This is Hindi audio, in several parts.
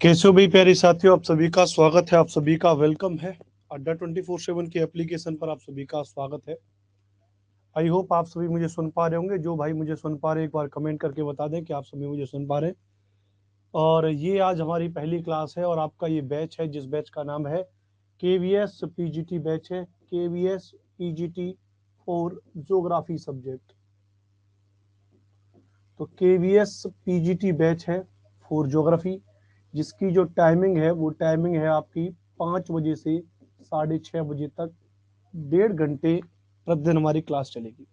कैसे हो भाई प्यारे साथियों, आप सभी का स्वागत है, आप सभी का वेलकम है। अड्डा 24/7 की एप्लीकेशन पर आप सभी का स्वागत है। आई होप आप सभी मुझे सुन पा रहे होंगे। जो भाई मुझे सुन पा रहे हैं एक बार कमेंट करके बता दें कि आप सभी मुझे सुन पा रहे हैं। और ये आज हमारी पहली क्लास है और आपका ये बैच है जिस बैच का नाम है KVS PGT बैच है। KVS PGT for geography subject. तो KVS PGT बैच है फॉर ज्योग्राफी, जिसकी जो टाइमिंग है वो टाइमिंग है आपकी 5 बजे से 6:30 बजे तक। 1.5 घंटे प्रतिदिन हमारी क्लास चलेगी।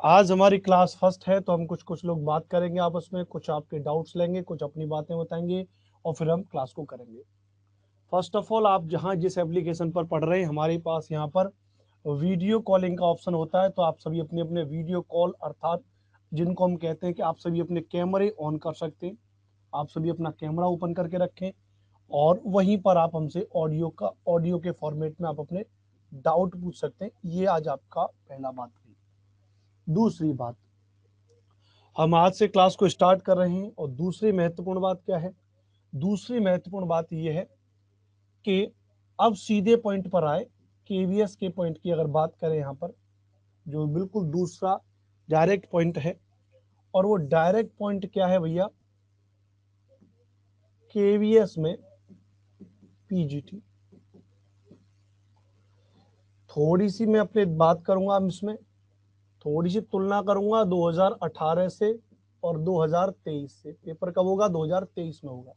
आज हमारी क्लास फर्स्ट है तो हम कुछ कुछ लोग बात करेंगे आपस में, कुछ आपके डाउट्स लेंगे, कुछ अपनी बातें बताएंगे और फिर हम क्लास को करेंगे। फर्स्ट ऑफ ऑल, आप जहाँ जिस एप्लीकेशन पर पढ़ रहे हैं हमारे पास यहाँ पर वीडियो कॉलिंग का ऑप्शन होता है। तो आप सभी अपने अपने वीडियो कॉल अर्थात जिनको हम कहते हैं कि आप सभी अपने कैमरे ऑन कर सकते हैं। आप सभी अपना कैमरा ओपन करके रखें और वहीं पर आप हमसे ऑडियो के फॉर्मेट में आप अपने डाउट पूछ सकते हैं। ये आज आपका पहला बात हुई। दूसरी बात, हम आज से क्लास को स्टार्ट कर रहे हैं और दूसरी महत्वपूर्ण बात क्या है? दूसरी महत्वपूर्ण बात यह है कि अब सीधे पॉइंट पर आए। केवीएस के पॉइंट की अगर बात करें यहाँ पर, जो बिल्कुल दूसरा डायरेक्ट पॉइंट है, और वो डायरेक्ट पॉइंट क्या है भैया? केवीएस में पीजीटी। थोड़ी सी मैं अपने बात करूंगा, इसमें थोड़ी सी तुलना करूंगा 2018 से और 2023 से। पेपर कब होगा? 2023 में होगा।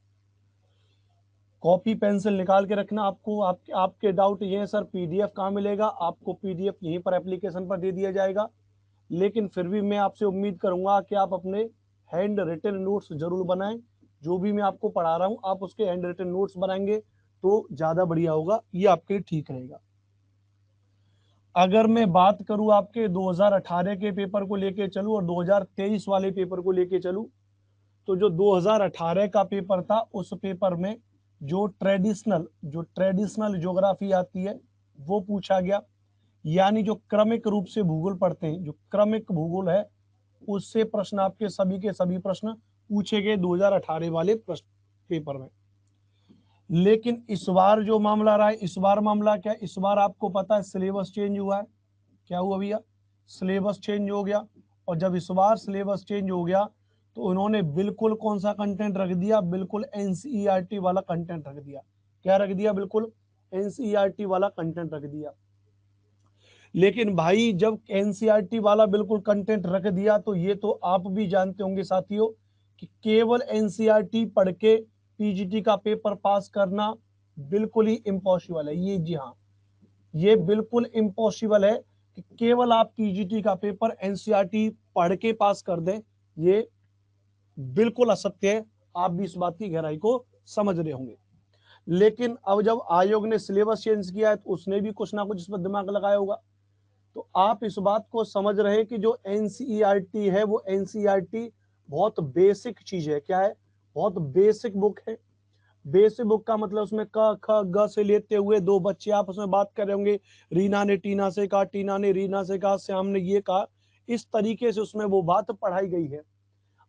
कॉपी पेंसिल निकाल के रखना। आपको आपके डाउट ये है सर पीडीएफ कहाँ मिलेगा? आपको पीडीएफ यहीं पर एप्लीकेशन पर दे दिया जाएगा। लेकिन फिर भी मैं आपसे उम्मीद करूंगा कि आप अपने हैंड रिटन नोट्स जरूर बनाएं। जो भी मैं आपको पढ़ा रहा हूं आप उसके हैंड रिटन नोट्स बनाएंगे तो ज्यादा बढ़िया होगा, ये आपके लिए ठीक रहेगा। अगर मैं बात करूं आपके 2018 के पेपर को लेके चलूं और 2023 वाले पेपर को लेके चलूं, तो जो 2018 का पेपर था उस पेपर में जो ट्रेडिशनल ज्योग्राफी आती है वो पूछा गया। यानी जो क्रमिक रूप से भूगोल पढ़ते हैं, जो क्रमिक भूगोल है, उससे प्रश्न आपके सभी के सभी प्रश्न पूछे गए 2018 वाले प्रश्न पेपर में। लेकिन इस बार जो मामला रहा है, इस बार मामला क्या है? इस बार आपको पता है सिलेबस चेंज हुआ है। क्या हुआ भैया? सिलेबस चेंज हो गया। और जब इस बार सिलेबस चेंज हो गया तो उन्होंने बिल्कुल कौन सा कंटेंट रख दिया? बिल्कुल एनसीईआरटी वाला कंटेंट रख दिया। क्या रख दिया? बिल्कुल एनसीईआरटी वाला कंटेंट रख दिया। लेकिन भाई जब एनसीईआरटी वाला बिल्कुल कंटेंट रख दिया तो ये तो आप भी जानते होंगे साथियों कि केवल एनसीईआरटी पढ़ के पीजीटी का पेपर पास करना बिल्कुल ही इम्पॉसिबल है। ये जी हाँ, ये बिल्कुल इम्पॉसिबल है कि केवल आप पीजीटी का पेपर एनसीईआरटी पढ़ के पास कर दें। ये बिल्कुल असत्य है। आप भी इस बात की गहराई को समझ रहे होंगे। लेकिन अब जब आयोग ने सिलेबस चेंज किया है तो उसने भी कुछ ना कुछ इस पर दिमाग लगाया होगा। तो आप इस बात को समझ रहे हैं कि जो एनसीईआरटी है वो एनसीईआरटी बहुत बेसिक चीज है। क्या है? बहुत बेसिक बुक है। बेसिक बुक का मतलब उसमें क ख ग से लेते हुए दो बच्चे आपस में बात कर रहे होंगे, रीना ने टीना से कहा, टीना ने रीना से कहा, श्याम ने ये कहा, इस तरीके से उसमें वो बात पढ़ाई गई है।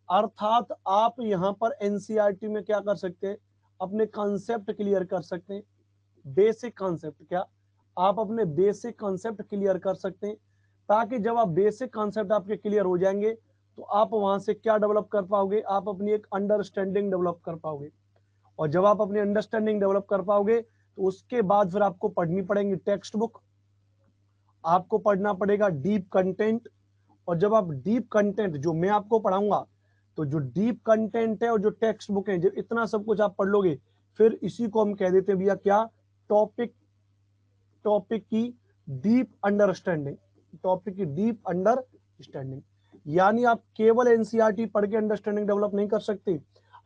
अर्थात आप यहाँ पर एनसीईआरटी में क्या कर सकते हैं? अपने कॉन्सेप्ट क्लियर कर सकते हैं। बेसिक कॉन्सेप्ट, क्या आप अपने बेसिक कॉन्सेप्ट क्लियर कर सकते हैं? ताकि जब आप बेसिक कॉन्सेप्ट आपके क्लियर हो जाएंगे तो आप वहां से क्या डेवलप कर पाओगे? आप अपनी एक अंडरस्टैंडिंग डेवलप कर पाओगे। और जब आप अपनी अंडरस्टैंडिंग डेवलप कर पाओगे तो उसके बाद फिर आपको पढ़नी पड़ेगी टेक्स्ट बुक, आपको पढ़ना पड़ेगा डीप कंटेंट। और जब आप डीप कंटेंट जो मैं आपको पढ़ाऊंगा, तो जो डीप कंटेंट है और जो टेक्स्ट बुक है, जब इतना सब कुछ आप पढ़ लोगे फिर इसी को हम कह देते हैं भैया क्या? टॉपिक टॉपिक की डीप अंडरस्टैंडिंग। टॉपिक की डीप अंडरस्टैंडिंग यानी आप केवल एनसीईआरटी पढ़ के अंडरस्टैंडिंग डेवलप नहीं कर सकते।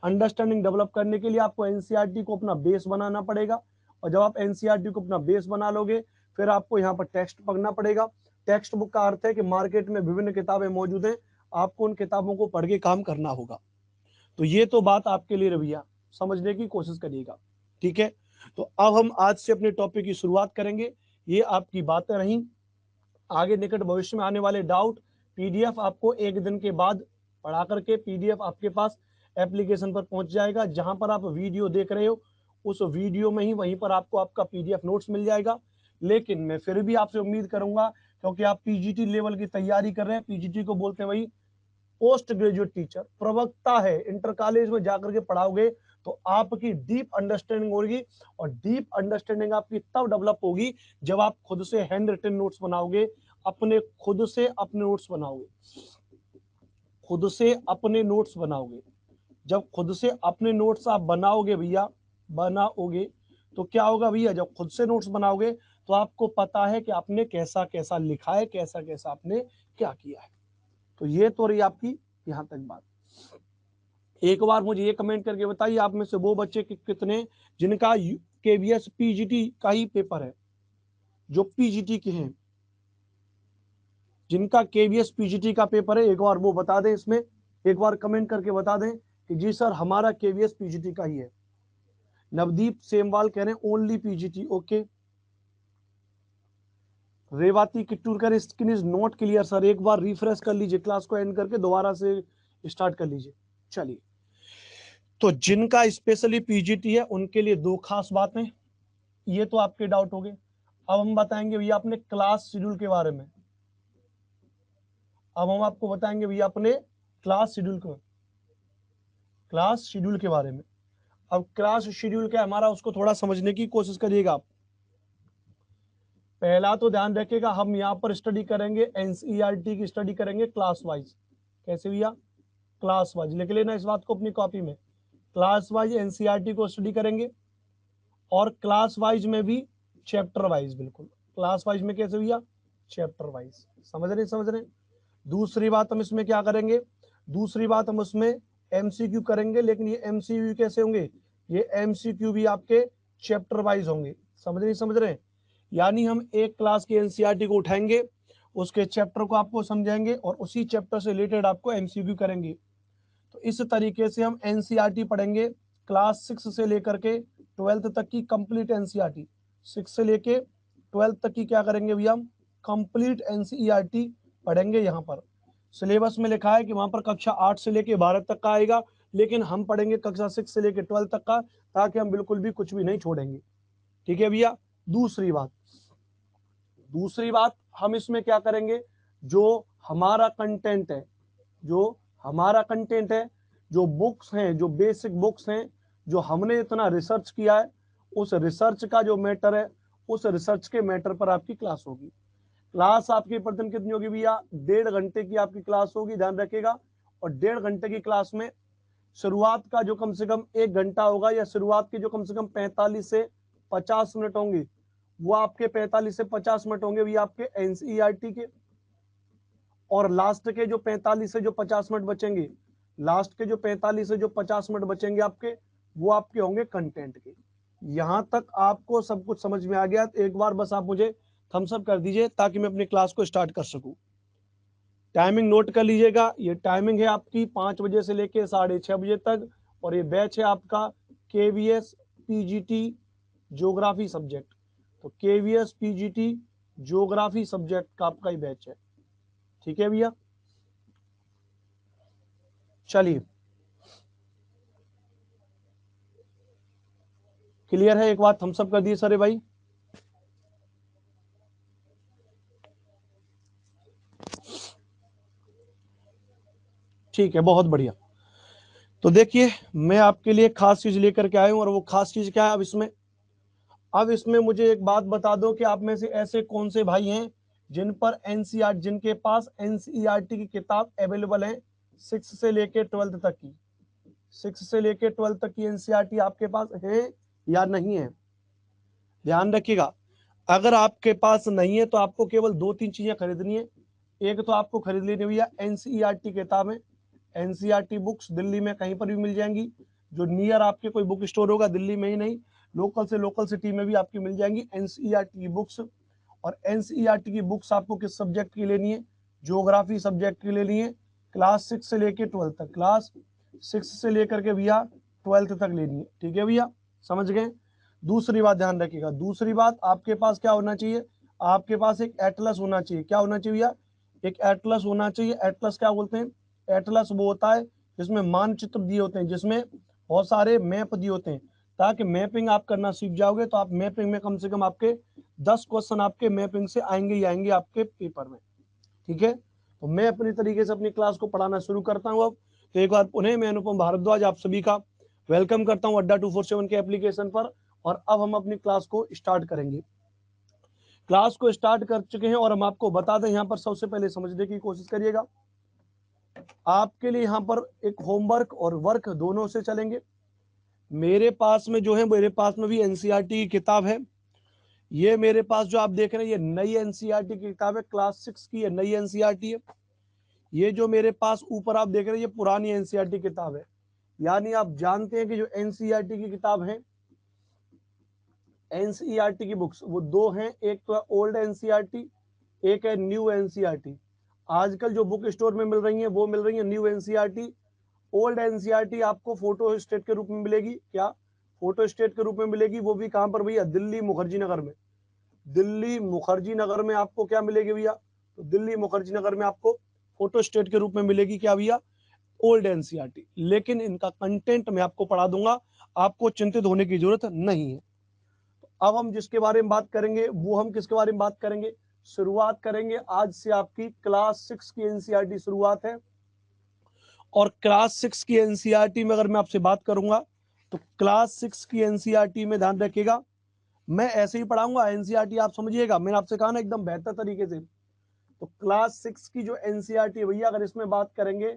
अंडरस्टैंडिंग डेवलप करने के लिए आपको एनसीईआरटी को अपना बेस बनाना पड़ेगा। और जब आप एनसीईआरटी को अपना बेस बना लोगे फिर आपको यहाँ पर टेक्स्ट पढ़ना पड़ेगा। टेक्स्ट बुक का अर्थ है कि मार्केट में विभिन्न किताबें मौजूद हैं, आपको उन किताबों को पढ़ के काम करना होगा। तो ये तो बात आपके लिए रवैया समझने की कोशिश करिएगा, ठीक है? तो अब हम आज से अपने टॉपिक की शुरुआत करेंगे। ये आपकी बातें रहीं। आगे निकट भविष्य में आने वाले डाउट पीडीएफ आपको एक दिन के बाद पढ़ा करके पीडीएफ आपके पास एप्लीकेशन पर पहुंच जाएगा। जहां पर आप वीडियो देख रहे हो उस वीडियो में ही वहीं पर आपको आपका पीडीएफ नोट्स मिल जाएगा। लेकिन मैं फिर भी आपसे उम्मीद करूंगा, क्योंकि आप पीजीटी लेवल की तैयारी कर रहे हैं, पीजीटी को बोलते हैं वही पोस्ट ग्रेजुएट टीचर, प्रवक्ता है, इंटर कॉलेज में जाकर के पढ़ाओगे तो आपकी डीप अंडरस्टैंडिंग होगी। और डीप अंडरस्टैंडिंग आपकी तब डेवलप होगी जब आप खुद से हैंड रिटन नोट्स बनाओगे, अपने खुद से अपने नोट्स बनाओगे, खुद से अपने नोट्स बनाओगे। जब खुद से अपने नोट्स आप बनाओगे भैया, बनाओगे तो क्या होगा भैया, जब खुद से नोट्स बनाओगे तो आपको पता है कि आपने कैसा कैसा लिखा है, कैसा कैसा आपने क्या किया है। तो ये तो रही आपकी यहां तक बात। एक बार मुझे ये कमेंट करके बताइए, आप में से वो बच्चे कितने जिनका केवीएस पीजीटी का ही पेपर है, जो पीजीटी के हैं, जिनका केवीएस पीजीटी का पेपर है, एक बार वो बता दें, इसमें एक बार कमेंट करके बता दें कि जी सर हमारा केवीएस पीजीटी का ही है। नवदीप सेमवाल कह रहे हैं only PGT, okay. Revathi Kitturkar screen is not clear sir, एक बार रिफ्रेश कर लीजिए, क्लास को एंड करके दोबारा से स्टार्ट कर लीजिए। चलिए, तो जिनका स्पेशली पीजीटी है उनके लिए दो खास बातें, ये तो आपके डाउट हो गए। अब हम बताएंगे भैया अपने क्लास शेड्यूल के बारे में। अब हम आपको बताएंगे भैया अपने क्लास शेड्यूल के बारे में। अब क्लास शेड्यूल क्या हमारा, उसको थोड़ा समझने की कोशिश करिएगा आप। पहला तो ध्यान रखिएगा, हम यहाँ पर स्टडी करेंगे एनसीईआरटी की स्टडी करेंगे क्लास वाइज। कैसे भैया, क्लास वाइज, लिख लेना इस बात को अपनी कॉपी में, क्लास वाइज एनसीईआरटी को स्टडी करेंगे। और क्लास वाइज में भी चैप्टर वाइज, बिल्कुल क्लास वाइज में कैसे भैया, चैप्टर वाइज। समझ रहे। दूसरी बात हम इसमें क्या करेंगे, दूसरी बात हम उसमें एमसीक्यू करेंगे, लेकिन ये एमसीक्यू कैसे होंगे, ये एमसीक्यू भी आपके चैप्टर वाइज होंगे। समझ रहे हैं। यानी हम एक क्लास की एनसीईआरटी को उठाएंगे, उसके चैप्टर को आपको समझाएंगे और उसी चैप्टर से रिलेटेड आपको एमसीक्यू करेंगे। तो इस तरीके से हम एनसीईआरटी पढ़ेंगे क्लास 6 से लेकर के 12th तक की कंप्लीट एनसीईआरटी। 6 से लेके 12th तक की क्या करेंगे भैया, हम कंप्लीट एनसीईआरटी पढ़ेंगे। यहाँ पर सिलेबस में लिखा है कि वहां पर कक्षा 8 से लेके 12 तक का आएगा, लेकिन हम पढ़ेंगे कक्षा 6 से लेके 12 तक का, ताकि हम बिल्कुल भी कुछ भी नहीं छोड़ेंगे। ठीक है भैया। दूसरी बात हम इसमें क्या करेंगे, जो हमारा कंटेंट है, जो बुक्स हैं, जो बेसिक बुक्स हैं, जो हमने इतना रिसर्च किया है, उस रिसर्च का जो मैटर है, उस रिसर्च के मैटर पर आपकी क्लास होगी। क्लास आपकी प्रतिदिन कितनी होगी भैया, 1.5 घंटे की आपकी क्लास होगी, ध्यान रखिएगा। और 1.5 घंटे की क्लास में शुरुआत का जो कम से कम 1 घंटा होगा, या शुरुआत के जो कम से कम 45 से 50 मिनट होंगे, वो आपके 45 से 50 मिनट होंगे भैया आपके एनसीईआरटी के। और लास्ट के जो 45 से जो 50 मिनट बचेंगे, लास्ट के जो 45 से जो 50 मिनट बचेंगे आपके, वो आपके होंगे कंटेंट के। यहां तक आपको सब कुछ समझ में आ गया, तो एक बार बस आप मुझे थम्स अप कर दीजिए ताकि मैं अपनी क्लास को स्टार्ट कर सकूं। टाइमिंग नोट कर लीजिएगा, ये टाइमिंग है आपकी 5 बजे से लेके 6:30 बजे तक। और ये बैच है आपका केवीएस पीजीटी ज्योग्राफी सब्जेक्ट। तो केवीएस पीजीटी ज्योग्राफी सब्जेक्ट का आपका ही बैच है। ठीक है भैया। चलिए, क्लियर है, एक बात थम्स अप कर दिए सारे भाई। ठीक है, बहुत बढ़िया। तो देखिए, मैं आपके लिए खास चीज लेकर के आया हूं, और वो खास चीज क्या है, अब इसमें मुझे एक बात बता दो कि आप में से ऐसे कौन से भाई हैं जिनके पास एनसीईआरटी की किताब अवेलेबल है 6 से लेके 12th तक की। 6 से लेके 12th तक की एनसीईआरटी आपके पास है या नहीं है, ध्यान रखिएगा। अगर आपके पास नहीं है तो आपको केवल 2-3 चीजें खरीदनी है। एक तो आपको खरीद लेनी भैया एनसीईआरटी किताबें। एनसीईआरटी बुक्स दिल्ली में कहीं पर भी मिल जाएंगी, जो नियर आपके कोई बुक स्टोर होगा, दिल्ली में ही नहीं, लोकल सिटी में भी आपकी मिल जाएंगी एनसीईआरटी की बुक्स। और एनसीईआरटी की बुक्स आपको किस सब्जेक्ट की लेनी है, ज्योग्राफी सब्जेक्ट की लेनी है, क्लास 6 से लेकर 12 तक, क्लास 6 से लेकर के भैया 12th तक लेनी है। ठीक है भैया, समझ गए। दूसरी बात ध्यान रखिएगा, दूसरी बात आपके पास क्या होना चाहिए, आपके पास एक एटलस होना चाहिए। क्या होना चाहिए भैया, एक एटलस होना चाहिए। एटलस क्या बोलते हैं, एटलस वो होता है जिसमें मानचित्र दिए होते हैं, जिसमें बहुत सारे मैप दिए होते हैं, ताकि मैपिंग आप करना सीख जाओगे तो आप मैपिंग में कम से कम आपके 10 क्वेश्चन आपके मैपिंग से आएंगे ही आएंगे आपके पेपर में। ठीक है, तो मैं अपनी तरीके से अपनी क्लास को पढ़ाना शुरू करता हूँ अब। तो एक बार पुनः मैं अनुपम भारद्वाज आप सभी का वेलकम करता हूँ अड्डा 247 के एप्लीकेशन पर। और अब हम अपनी क्लास को स्टार्ट करेंगे। क्लास को स्टार्ट कर चुके हैं और हम आपको बता दें, यहाँ पर सबसे पहले समझने की कोशिश करिएगा। आपके लिए यहाँ पर एक होमवर्क और वर्क दोनों से चलेंगे। मेरे पास में जो है, मेरे पास में भी एनसीईआरटी की किताब है। ये मेरे पास जो आप देख रहे हैं, ये नई एनसीईआरटी की किताब है, क्लास 6 की, ये नई एनसीईआरटी है। ये जो मेरे पास ऊपर आप देख रहे हैं, ये पुरानी एनसीईआरटी किताब है। यानी आप जानते हैं कि जो एनसीईआरटी की किताब है, एनसीईआरटी की बुक्स वो दो हैं, एक तो है ओल्ड एनसीईआरटी, एक है न्यू एनसीईआरटी। आजकल जो बुक स्टोर में मिल रही है वो मिल रही है न्यू एनसीईआरटी। ओल्ड एनसीईआरटी आपको फोटो स्टेट के रूप में मिलेगी। क्या फोटो स्टेट के रूप में मिलेगी? वो भी कहां पर भैया? दिल्ली मुखर्जी नगर में। दिल्ली मुखर्जी नगर में आपको क्या मिलेगी भैया? तो दिल्ली मुखर्जी नगर में आपको फोटो स्टेट के रूप में मिलेगी क्या भैया? Old NCERT. लेकिन इनका कंटेंट मैं आपको पढ़ा दूंगा, आपको चिंतित होने की जरूरत नहीं है। अब हम जिसके बारे में बात करेंगे वो हम किसके बारे में बात करेंगे? शुरुआत करेंगे आज से आपकी क्लास 6 की एनसीईआरटी शुरुआत है। और क्लास 6 की एनसीईआरटी में अगर मैं आपसे बात करूंगा तो क्लास 6 की एनसीईआरटी में ध्यान रखिएगा, मैं ऐसे ही पढ़ाऊंगा। एनसीईआरटी आप समझिएगा, मैंने आपसे कहा ना एकदम बेहतर तरीके से। तो क्लास 6 की जो एनसीईआरटी भैया, अगर इसमें बात करेंगे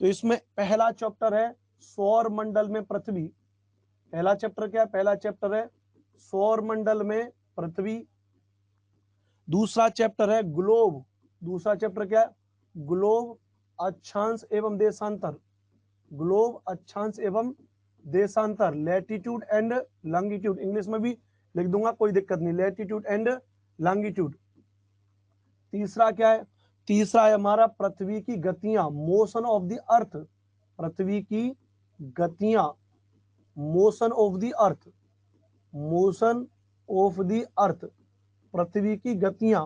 तो इसमें पहला चैप्टर है सौर मंडल में पृथ्वी। पहला चैप्टर क्या है? पहला चैप्टर है सौर मंडल में पृथ्वी। दूसरा चैप्टर है ग्लोब। दूसरा चैप्टर क्या है? ग्लोब, अक्षांश एवं देशांतर। ग्लोब, अक्षांश एवं देशांतर, लैटिट्यूड एंड लॉन्गिट्यूड। इंग्लिश में भी लिख दूंगा, कोई दिक्कत नहीं, लैटिट्यूड एंड लॉन्गिट्यूड। तीसरा क्या है? तीसरा है हमारा पृथ्वी की गतियां, मोशन ऑफ द अर्थ। पृथ्वी की गतियां, motion of the earth, motion of the earth, पृथ्वी की गतियां।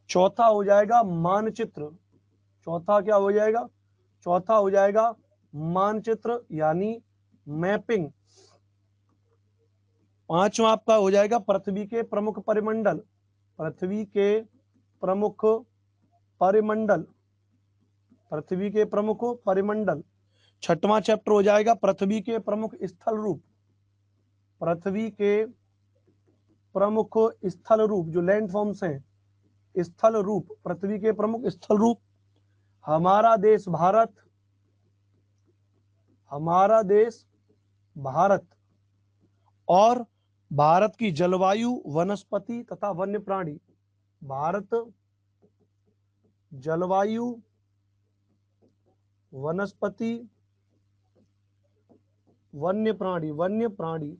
चौथा हो जाएगा मानचित्र। चौथा क्या हो जाएगा? चौथा हो जाएगा मानचित्र यानी मैपिंग। पांचवा आपका हो जाएगा पृथ्वी के प्रमुख परिमंडल। पृथ्वी के प्रमुख परिमंडल, पृथ्वी के प्रमुख परिमंडल। छठवां चैप्टर हो जाएगा पृथ्वी के प्रमुख स्थल रूप। पृथ्वी के प्रमुख स्थल रूप, जो लैंड फॉर्म्स हैं, स्थल रूप, पृथ्वी के प्रमुख स्थल रूप। हमारा देश भारत, हमारा देश भारत, और भारत की जलवायु, वनस्पति तथा वन्य प्राणी। भारत, जलवायु, वनस्पति, वन्य प्राणी, वन्य प्राणी।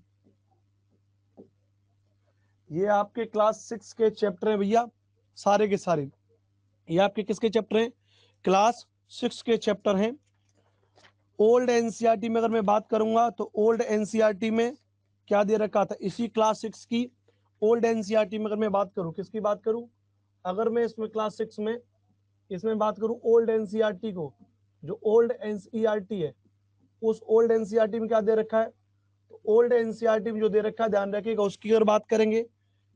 ये आपके क्लास 6 के चैप्टर हैं भैया, सारे के सारे। ये आपके किसके चैप्टर हैं? क्लास 6 के चैप्टर हैं। ओल्ड एनसीईआरटी में अगर मैं बात करूंगा तो ओल्ड एनसीईआरटी में क्या दे रखा था? इसी क्लास 6 की ओल्ड एनसीईआरटी में अगर मैं बात करूं, किसकी बात करूं? अगर मैं इसमें क्लास 6 में इसमें बात करूं ओल्ड एनसीईआरटी को, जो ओल्ड एनसीईआरटी है, उस ओल्ड एनसीईआरटी में क्या दे रखा है? तो ओल्ड एनसीईआरटी में जो दे रखा है, ध्यान रखिएगा, उसकी अगर बात करेंगे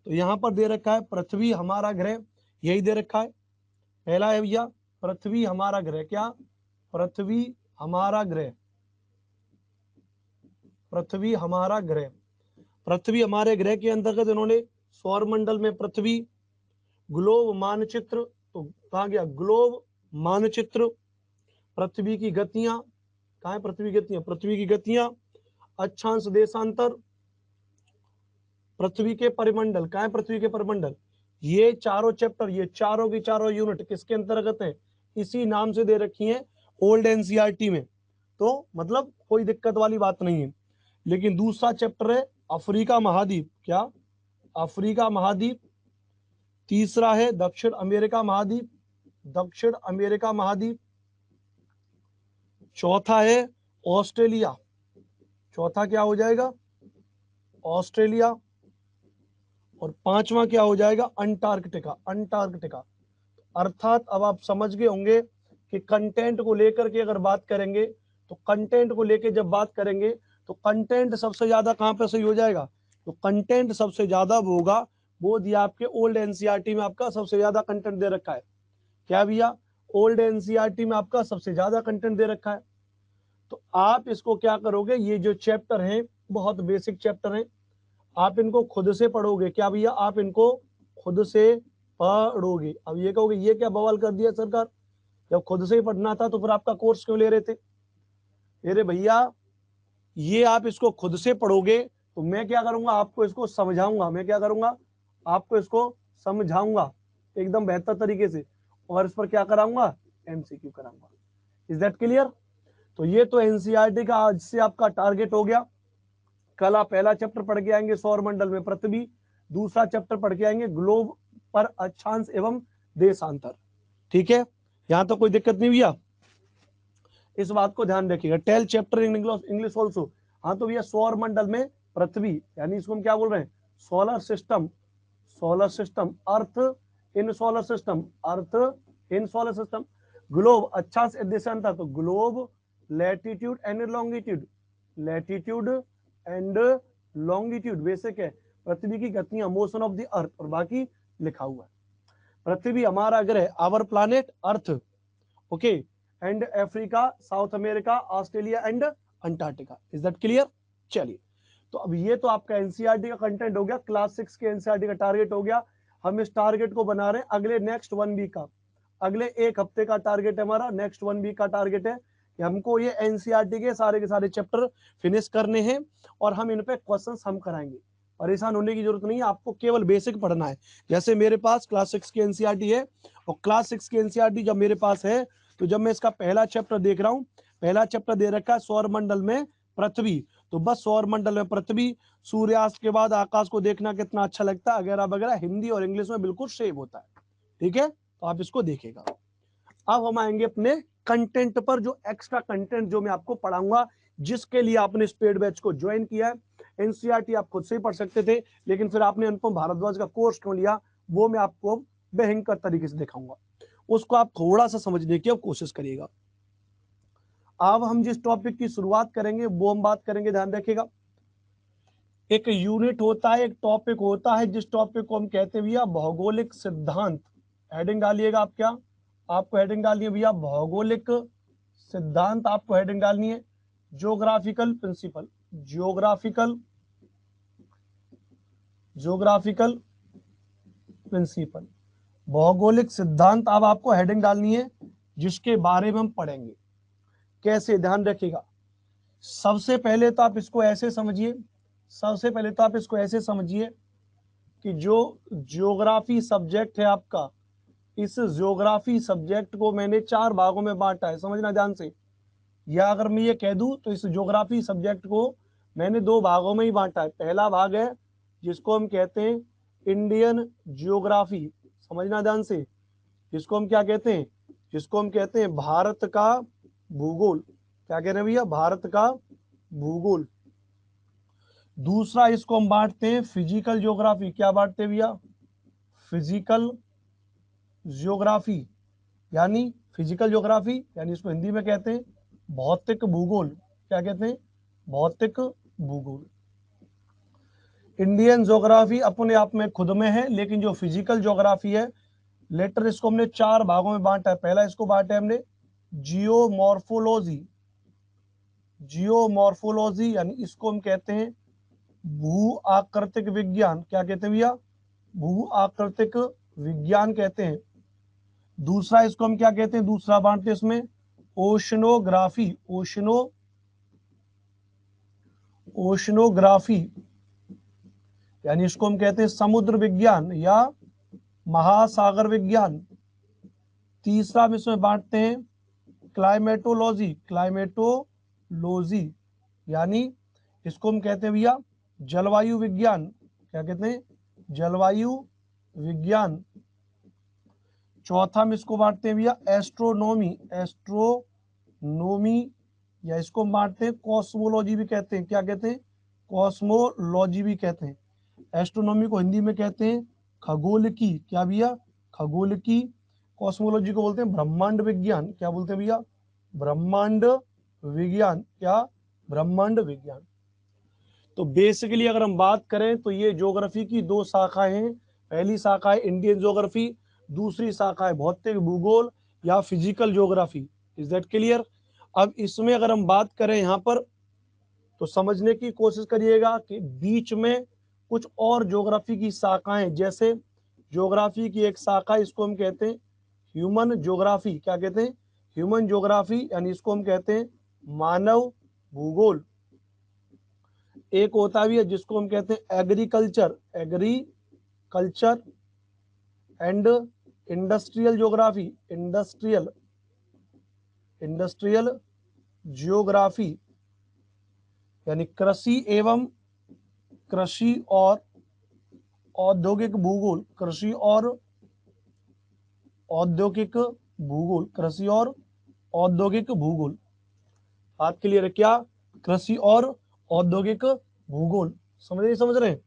तो यहाँ पर दे रखा है पृथ्वी हमारा ग्रह, यही दे रखा है। पहला है भैया पृथ्वी हमारा ग्रह। क्या? पृथ्वी हमारा ग्रह, पृथ्वी हमारा ग्रह। पृथ्वी हमारे ग्रह के अंतर्गत इन्होंने सौर मंडल में पृथ्वी, ग्लोब मानचित्र, तो कहा गया ग्लोब मानचित्र, पृथ्वी की गतियां, कहा है पृथ्वी की गतियां? पृथ्वी की गतियां, अक्षांश देशांतर, पृथ्वी के परिमंडल, कहा है पृथ्वी के परिमंडल। ये चारों चैप्टर, ये चारों की चारों यूनिट किसके अंतर्गत है? इसी नाम से दे रखी है ओल्ड एनसीईआरटी में। तो मतलब कोई दिक्कत वाली बात नहीं है। लेकिन दूसरा चैप्टर है अफ्रीका महाद्वीप। क्या? अफ्रीका महाद्वीप। तीसरा है दक्षिण अमेरिका महाद्वीप, दक्षिण अमेरिका महाद्वीप। चौथा है ऑस्ट्रेलिया। चौथा क्या हो जाएगा? ऑस्ट्रेलिया। और पांचवा क्या हो जाएगा? अंटार्कटिका। अंटार्कटिका। अर्थात अब आप समझ गए होंगे कि कंटेंट को लेकर के अगर बात करेंगे तो कंटेंट को लेके जब बात करेंगे तो कंटेंट सबसे ज्यादा कहाँ पे सही हो जाएगा, तो कंटेंट सबसे ज्यादा होगा वो दिया आपके ओल्ड एनसीईआरटी में, आपका सबसे ज्यादा कंटेंट दे रखा है। क्या भैया, ओल्ड एनसीईआरटी में आपका सबसे ज्यादा कंटेंट दे रखा है। तो आप इसको क्या करोगे, ये जो चैप्टर हैं बहुत बेसिक चैप्टर हैं, आप इनको खुद से पढ़ोगे। क्या भैया, आप इनको खुद से पढ़ोगे। अब ये कहोगे ये क्या बवाल कर दिया सरकार, जब खुद से ही पढ़ना था तो फिर आपका कोर्स क्यों ले रहे थे। अरे भैया, ये आप इसको खुद से पढ़ोगे तो मैं क्या करूंगा, आपको इसको समझाऊंगा। मैं क्या करूंगा, आपको इसको समझाऊंगा एकदम बेहतर तरीके से, और इस पर क्या कराऊंगा, एमसीक्यू कराऊंगा। Is that clear. तो ये तो एनसीईआरटी का आज से आपका टारगेट हो गया। कल आप पहला चैप्टर पढ़ के आएंगे सौर मंडल में पृथ्वी, दूसरा चैप्टर पढ़ के आएंगे ग्लोब पर अक्षांश एवं देशांतर। ठीक है, यहां तो कोई दिक्कत नहीं भैया, इस बात को ध्यान रखिएगा। Tell chapter in English also. हाँ तो भैया सौर मंडल में पृथ्वी, यानी इसको हम क्या बोल रहे हैं, solar system, solar system, earth in solar system, earth in solar system. Globe अच्छा से देशांतर, तो globe latitude and longitude, latitude and longitude basic है। पृथ्वी की गतियां, मोशन ऑफ द अर्थ, और बाकी लिखा हुआ है। पृथ्वी हमारा ग्रह, our planet earth, okay, and Africa, South America, Australia and Antarctica. Is that clear. चलिए, तो अब ये तो आपका एनसीईआरटी का कंटेंट हो गया, क्लास 6 के एनसीईआरटी का टारगेट हो गया। हम इस टारगेट को बना रहे हैं अगले नेक्स्ट 1 वीक का, अगले एक हफ्ते का टारगेट है हमारा, नेक्स्ट 1 वीक का टारगेट है कि हमको ये एनसीईआरटी के सारे चैप्टर फिनिश करने हैं और हम इन पे क्वेश्चंस हम कराएंगे। परेशान होने की जरूरत नहीं है, आपको केवल बेसिक पढ़ना है। जैसे मेरे पास क्लास 6 की एनसीईआरटी है, और क्लास 6 की एनसीईआरटी जब मेरे पास है तो जब मैं इसका पहला चैप्टर देख रहा हूं, पहला चैप्टर दे रखा है सौर मंडल में पृथ्वी, तो बस सौर मंडल में पृथ्वी, सूर्यास्त के बाद आकाश को देखना कितना अच्छा लगता है वगैरह वगैरह, हिंदी और इंग्लिश में बिल्कुल सेम होता है। ठीक है, तो आप इसको देखेगा। अब हम आएंगे अपने कंटेंट पर, जो एक्स्ट्रा कंटेंट जो मैं आपको पढ़ाऊंगा, जिसके लिए आपने इस पेड बैच को ज्वाइन किया है। एनसीईआरटी आप खुद से ही पढ़ सकते थे, लेकिन फिर आपने अनुपम भारद्वाज का कोर्स क्यों लिया, वो मैं आपको बेहतर तरीके से दिखाऊंगा, उसको आप थोड़ा सा समझने की अब कोशिश करिएगा। अब हम जिस टॉपिक की शुरुआत करेंगे वो हम बात करेंगे, ध्यान रखिएगा। एक यूनिट होता है, एक टॉपिक होता है, जिस टॉपिक को हम कहते हैं भैया भौगोलिक सिद्धांत। हेडिंग डालिएगा आप, क्या आपको हेडिंग डालनी है भैया, भौगोलिक सिद्धांत आपको हेडिंग डालनी है। Geographical principle, geographical, geographical principle, भौगोलिक सिद्धांत। अब आपको हेडिंग डालनी है जिसके बारे में हम पढ़ेंगे। कैसे, ध्यान रखिएगा। सबसे पहले तो आप इसको ऐसे समझिए, सबसे पहले तो आप इसको ऐसे समझिए कि जो ज्योग्राफी सब्जेक्ट है आपका, इस ज्योग्राफी सब्जेक्ट को मैंने 4 भागों में बांटा है, समझना ध्यान से। या अगर मैं ये कह दूं तो इस ज्योग्राफी सब्जेक्ट को मैंने 2 भागों में ही बांटा है। पहला भाग है जिसको हम कहते हैं इंडियन ज्योग्राफी, समझना ध्यान से, जिसको हम क्या कहते हैं, जिसको हम कहते हैं भारत का भूगोल। क्या कह रहे हैं भैया, भारत का भूगोल। दूसरा इसको हम बांटते हैं फिजिकल ज्योग्राफी। क्या बांटते हैं भैया, फिजिकल ज्योग्राफी, यानी फिजिकल ज्योग्राफी यानी इसको हिंदी में कहते हैं भौतिक भूगोल। क्या कहते हैं, भौतिक भूगोल। इंडियन ज्योग्राफी अपने आप में खुद में है, लेकिन जो फिजिकल ज्योग्राफी है, लेटर इसको हमने 4 भागों में बांटा है। पहला इसको बांटा है हमने जियोमॉर्फोलॉजी, जियोमॉर्फोलॉजी यानी इसको हम कहते हैं भू आकृतिक विज्ञान। क्या कहते हैं भैया, भू आकृतिक विज्ञान कहते हैं। दूसरा इसको हम क्या कहते हैं, दूसरा बांटते हैं इसमें ओशनोग्राफी, ओशनोग्राफी यानी इसको हम कहते हैं समुद्र विज्ञान या महासागर विज्ञान। तीसरा हम इसमें बांटते हैं क्लाइमेटोलॉजी, क्लाइमेटोलॉजी यानी इसको हम कहते हैं भैया जलवायु विज्ञान। क्या कहते हैं, जलवायु विज्ञान। चौथा हम इसको बांटते हैं भैया एस्ट्रोनॉमी, एस्ट्रोनॉमी या इसको हम बांटते हैं कॉस्मोलॉजी भी कहते हैं। क्या कहते हैं, कॉस्मोलॉजी भी कहते हैं। एस्ट्रोनॉमी को हिंदी में कहते हैं खगोल की, क्या भैया, खगोल की। कॉस्मोलॉजी को बोलते हैं ब्रह्मांड विज्ञान। क्या बोलते हैं भैया, ब्रह्मांड विज्ञान, क्या? ब्रह्मांड विज्ञान। तो बेसिकली अगर हम बात करें तो ये ज्योग्राफी की दो शाखाएं हैं। पहली शाखा है इंडियन ज्योग्राफी, दूसरी शाखा है भौतिक भूगोल या physical geography. Is that clear? अब इसमें अगर हम बात करें यहाँ पर तो समझने की कोशिश करिएगा कि बीच में कुछ और ज्योग्राफी की शाखाएं, जैसे ज्योग्राफी की एक शाखा, इसको हम कहते हैं ह्यूमन ज्योग्राफी। क्या कहते हैं? ह्यूमन ज्योग्राफी, यानी इसको हम कहते हैं मानव भूगोल। एक होता भी है जिसको हम कहते हैं agriculture and industrial geography, industrial geography, यानी कृषि और औद्योगिक भूगोल, कृषि और औद्योगिक भूगोल, कृषि और औद्योगिक भूगोल। हाथ क्लियर है क्या? कृषि और औद्योगिक भूगोल। समझ रहे हैं?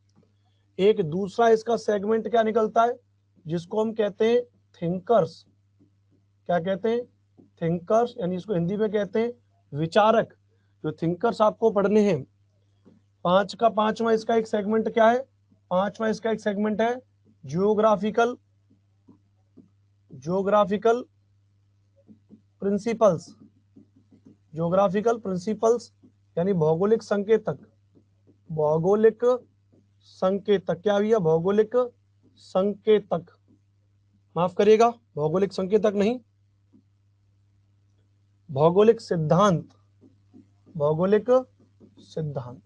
एक दूसरा इसका सेगमेंट क्या निकलता है, जिसको हम कहते हैं थिंकर्स। क्या कहते हैं? थिंकर्स, यानी इसको हिंदी में कहते हैं विचारक। जो थिंकर्स आपको पढ़ने हैं, पांचवा इसका एक सेगमेंट क्या है? पांचवा इसका एक सेगमेंट है जियोग्राफिकल प्रिंसिपल्स। ज्योग्राफिकल प्रिंसिपल्स यानी भौगोलिक संकेतक। भौगोलिक संकेतक क्या भैया? भौगोलिक संकेतक, माफ करिएगा, भौगोलिक संकेतक नहीं, भौगोलिक सिद्धांत। भौगोलिक सिद्धांत।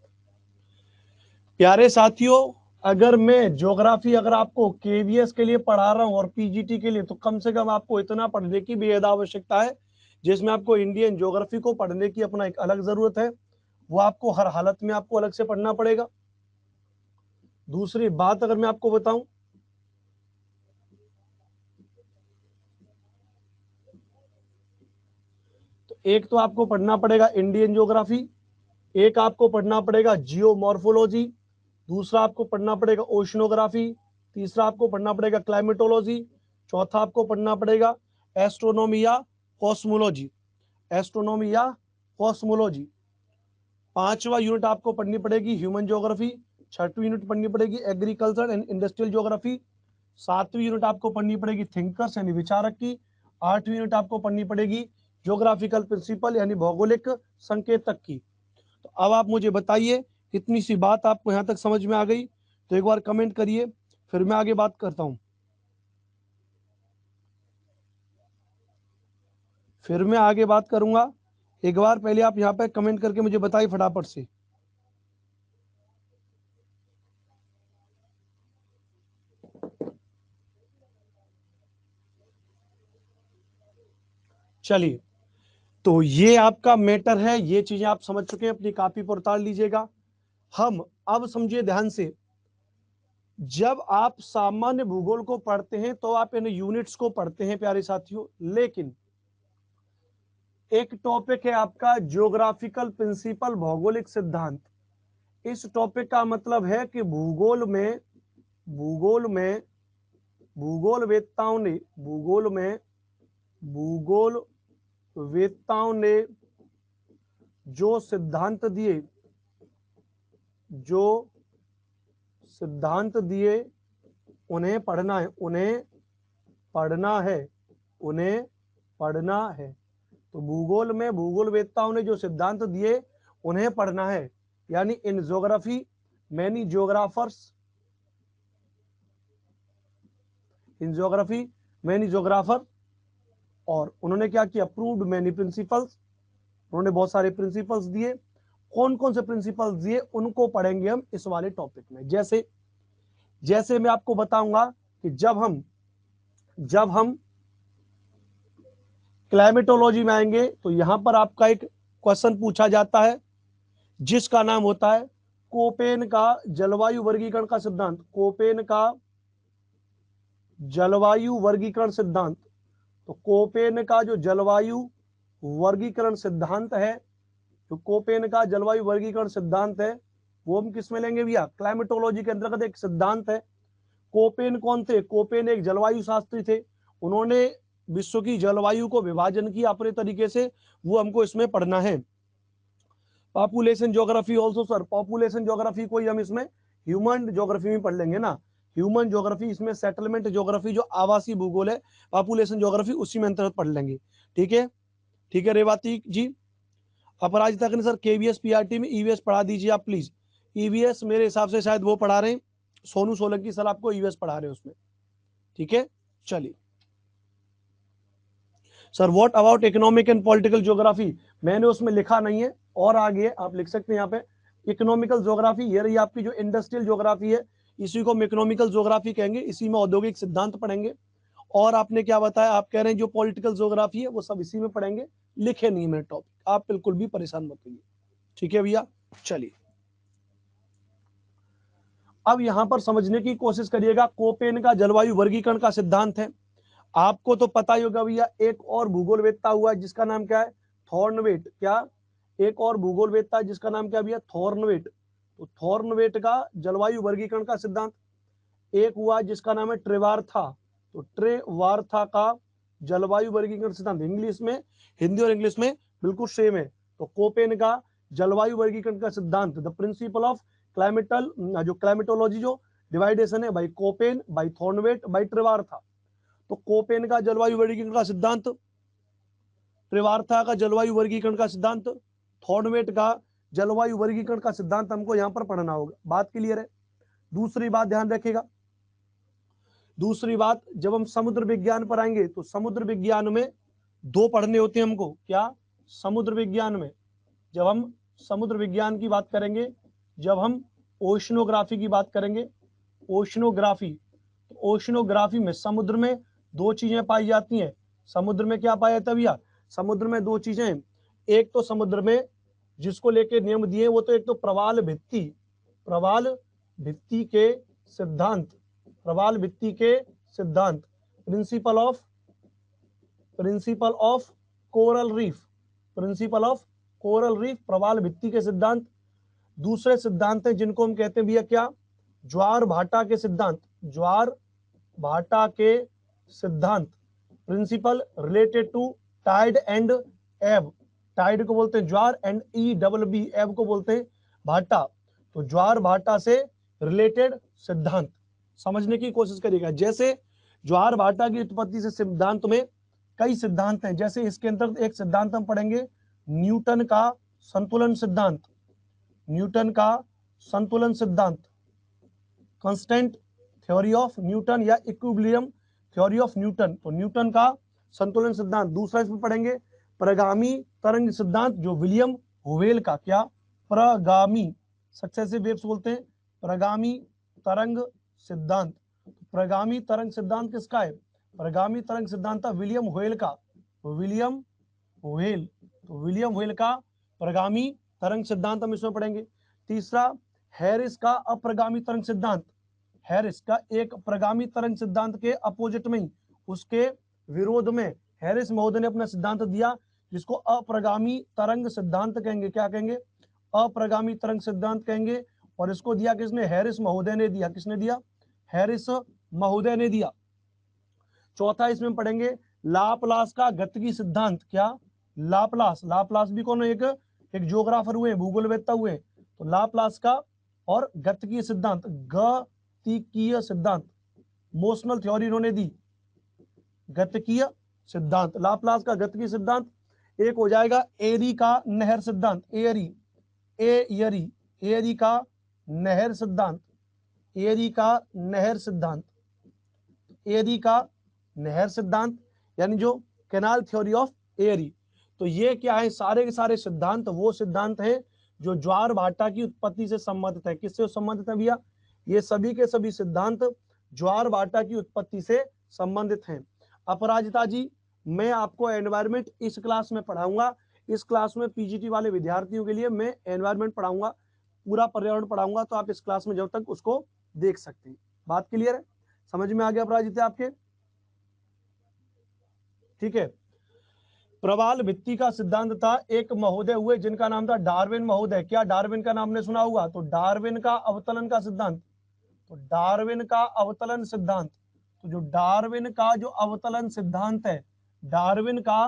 प्यारे साथियों, अगर मैं ज्योग्राफी अगर आपको केवीएस के लिए पढ़ा रहा हूं और पीजीटी के लिए, तो कम से कम आपको इतना पढ़ने की बेहद आवश्यकता है, जिसमें आपको इंडियन ज्योग्राफी को पढ़ने की अपना एक अलग जरूरत है, वो आपको हर हालत में आपको अलग से पढ़ना पड़ेगा। दूसरी बात अगर मैं आपको बताऊं, तो एक तो आपको पढ़ना पड़ेगा इंडियन ज्योग्राफी, एक आपको पढ़ना पड़ेगा जियोमॉर्फोलॉजी, दूसरा आपको पढ़ना पड़ेगा ओशनोग्राफी, तीसरा आपको पढ़ना पड़ेगा क्लाइमेटोलॉजी, चौथा आपको पढ़ना पड़ेगा एस्ट्रोनॉमी या कॉस्मोलॉजी। एस्ट्रोनॉमी या कॉस्मोलॉजी। पांचवा यूनिट आपको पढ़नी पड़ेगी ह्यूमन ज्योग्राफी, छठवीं यूनिट पढ़नी पड़ेगी एग्रीकल्चर एंड इंडस्ट्रियल ज्योग्राफी, सातवीं यूनिट आपको पढ़नी पड़ेगी थिंकर्स यानी विचारक की, आठवीं यूनिट आपको पढ़नी पड़ेगी ज्योग्राफिकल प्रिंसिपल यानी भौगोलिक संकेतक की। तो अब आप मुझे बताइए कितनी सी बात आपको यहां तक समझ में आ गई? तो एक बार कमेंट करिए, फिर मैं आगे बात करता हूं। फिर मैं आगे बात करूंगा। एक बार पहले आप यहां पर कमेंट करके मुझे बताइए फटाफट से। चलिए, तो ये आपका मैटर है, ये चीजें आप समझ चुके हैं, अपनी कॉपी पर उतार लीजिएगा। हम अब समझिए ध्यान से, जब आप सामान्य भूगोल को पढ़ते हैं तो आप इन यूनिट्स को पढ़ते हैं प्यारे साथियों, लेकिन एक टॉपिक है आपका ज्योग्राफिकल प्रिंसिपल, भौगोलिक सिद्धांत। इस टॉपिक का मतलब है कि भूगोल में भूगोल वेत्ताओं ने भूगोल वेत्ताओं ने जो सिद्धांत दिए उन्हें पढ़ना है, उन्हें पढ़ना है। तो भूगोल में भूगोल वेत्ताओं ने जो सिद्धांत दिए उन्हें पढ़ना है, यानी इन ज्योग्राफी मैनी ज्योग्राफर, और उन्होंने क्या किया? Approved many principles. उन्होंने बहुत सारे प्रिंसिपल्स दिए। कौन कौन से प्रिंसिपल्स दिए उनको पढ़ेंगे हम इस वाले टॉपिक में। जैसे मैं आपको बताऊंगा कि जब हम क्लाइमेटोलॉजी में आएंगे तो यहां पर आपका एक क्वेश्चन पूछा जाता है जिसका नाम होता है कोपेन का जलवायु वर्गीकरण का सिद्धांत। कोपेन का जलवायु वर्गीकरण सिद्धांत। तो कोपेन का जो जलवायु वर्गीकरण सिद्धांत है, जो कोपेन का जलवायु वर्गीकरण सिद्धांत है, वो हम किस में लेंगे भैया? क्लाइमेटोलॉजी के अंतर्गत एक सिद्धांत है। कोपेन कौन थे? कोपेन एक जलवायु शास्त्री थे। उन्होंने विश्व की जलवायु को विभाजन किया अपने तरीके से, वो हमको इसमें पढ़ना है। Population geography also sir, population geography को ही हम इसमें ह्यूमन ज्योग्राफी में पढ़ लेंगे ना, ह्यूमन ज्योग्राफी इसमें सेटलमेंट ज्योग्राफी जो आवासीय भूगोल है, पॉपुलेशन ज्योग्राफी उसी में अंतर्गत पढ़ लेंगे। ठीक है, ठीक है रेवाती जी। अपराजिता ने सर केवीएस पीआरटी में ईवीएस पढ़ा दीजिए आप प्लीज। ईवीएस मेरे हिसाब से शायद वो पढ़ा रहे हैं, सोनू सोलंकी सर आपको ईवीएस पढ़ा रहे हैं उसमें। ठीक है, चलिए sir what about economic and political geography, मैंने उसमें लिखा नहीं है और आगे आप लिख सकते हैं यहाँ पे इकोनॉमिकल ज्योग्राफी, ये रही आपकी जो इंडस्ट्रियल ज्योग्राफी है, इसी को हम इकोनॉमिकल ज्योग्राफी कहेंगे, इसी में औद्योगिक सिद्धांत पढ़ेंगे। और आपने क्या बताया, आप कह रहे हैं जो पॉलिटिकल ज्योग्राफी है वो सब इसी में पढ़ेंगे, लिखे नहीं मैंने टॉपिक, आप बिल्कुल भी परेशान मत होइए। ठीक है भैया, चलिए अब यहां पर समझने की कोशिश करिएगा, कोपेन का जलवायु वर्गीकरण का सिद्धांत है। आपको तो पता ही होगा भैया, एक और भूगोलवेत्ता हुआ है जिसका नाम क्या है, थॉर्नवेट। क्या, एक और भूगोलवेत्ता है जिसका नाम क्या भैया, थॉर्नवेट। तो थॉर्नवेट का जलवायु वर्गीकरण का सिद्धांत। एक हुआ जिसका नाम है ट्रेवार्था, तो ट्रेवार्था का जलवायु वर्गीकरण सिद्धांत, इंग्लिश में, हिंदी और इंग्लिश में बिल्कुल सेम है। तो कोपेन का जलवायु वर्गीकरण का सिद्धांत, द प्रिंसिपल ऑफ क्लाइमेटल, जो क्लाइमेटोलॉजी जो डिवाइडेशन है, बाई कोपेन, बाई थॉर्नवेट, बाई ट्रेवार्था। तो कोपेन का जलवायु वर्गीकरण का सिद्धांत, ट्रेवार्था का जलवायु वर्गीकरण का सिद्धांत, थॉर्नवेट का जलवायु वर्गीकरण का सिद्धांत हमको यहां पर पढ़ना होगा। बात क्लियर है। दूसरी बात ध्यान रखिएगा, दूसरी बात जब हम समुद्र विज्ञान पर आएंगे तो समुद्र विज्ञान में दो पढ़ने होते हैं हमको। क्या, समुद्र विज्ञान में जब हम समुद्र विज्ञान की बात करेंगे, जब हम ओशनोग्राफी की बात करेंगे, ओशनोग्राफी, तो ओशनोग्राफी में समुद्र में दो चीजें पाई जाती हैं। समुद्र में क्या पाया जाता है भैया, समुद्र में दो चीजें हैं। एक तो समुद्र में जिसको लेके नियम दिए वो तो एक तो प्रवाल भित्ति, प्रवाल भित्ति के सिद्धांत, प्रवाल भित्ति के सिद्धांत, principle of coral reef, principle of coral reef, प्रवाल भित्ति के सिद्धांत। दूसरे सिद्धांत हैं जिनको हम कहते हैं भैया क्या, ज्वार भाटा के सिद्धांत, ज्वार भाटा के सिद्धांत, principle related to tide and ebb, tide को बोलते हैं ज्वार and E double B ebb को बोलते हैं भाटा। तो ज्वार भाटा से रिलेटेड सिद्धांत समझने की कोशिश करिएगा। जैसे ज्वार भाटा की उत्पत्ति से सिद्धांत में कई सिद्धांत हैं, जैसे इसके अंतर्गत एक सिद्धांत हम पढ़ेंगे न्यूटन का संतुलन सिद्धांत, न्यूटन का संतुलन सिद्धांत, कांस्टेंट थ्योरी ऑफ न्यूटन या इक्विलिब्रियम थ्योरी ऑफ न्यूटन, तो न्यूटन का संतुलन सिद्धांत। दूसरा इसमें पढ़ेंगे प्रगामी तरंग सिद्धांत, जो विलियम होवेल का, क्या, प्रगामी, सक्सेसिव वेव्स बोलते हैं, प्रगामी तरंग सिद्धांत। प्रगामी तरंग सिद्धांत किसका है, प्रगामी तरंग सिद्धांत विलियम होवेल का, विलियम होवेल, तो विलियम होवेल का प्रगामी तरंग सिद्धांत हम इसमें पढ़ेंगे। तीसरा हैरिस का अप्रगामी तरंग सिद्धांत, हैरिस का एक प्रगामी तरंग सिद्धांत के अपोजिट में, उसके विरोध में हैरिस महोदय ने अपना सिद्धांत दिया जिसको अप्रगामी तरंग सिद्धांत कहेंगे। क्या कहेंगे, अप्रगामी तरंग सिद्धांत कहेंगे। और इसको दिया किसने, हैरिस महोदय ने दिया। किसने दिया, हैरिस महोदय ने दिया। चौथा इसमें पढ़ेंगे लाप्लास का गतिकी सिद्धांत। क्या, लाप्लास, लाप्लास भी कौन है, एक ज्योग्राफर हुए, भूगोलवेत्ता हुए। तो लाप्लास का और गतिकीय सिद्धांत, गतिकीय सिद्धांत, मोशनल थ्योरी इन्होंने दी, गतिकीय सिद्धांत, लाप्लास का गतिकीय सिद्धांत। एक हो जाएगा एरी का नहर सिद्धांत, एरी, एरी, एरी का नहर सिद्धांत, एरी का नहर सिद्धांत, एरी का नहर सिद्धांत, यानी जो कैनाल थ्योरी ऑफ एरी। तो ये क्या है, सारे के सारे सिद्धांत वो सिद्धांत हैं जो ज्वार भाटा की उत्पत्ति से संबंधित है। किससे संबंधित है भैया, ये सभी के सभी सिद्धांत ज्वार भाटा की उत्पत्ति से संबंधित हैं। अपराजिता जी, मैं आपको एनवायरमेंट इस क्लास में पढ़ाऊंगा, इस क्लास में पीजीटी वाले विद्यार्थियों के लिए मैं एनवायरमेंट पढ़ाऊंगा, पूरा पर्यावरण पढ़ाऊंगा, तो आप इस क्लास में जब तक उसको देख सकते हैं। बात क्लियर है, समझ में आ गया अपराजिता आपके, ठीक है। प्रवाल भित्ति का सिद्धांत था, एक महोदय हुए जिनका नाम था डार्विन महोदय। क्या, डार्विन का नाम ने सुना होगा, तो डार्विन का अवतरण का सिद्धांत, तो डार्विन का अवतरण सिद्धांत, तो जो डार्विन का जो अवतरण सिद्धांत है, डार्विन का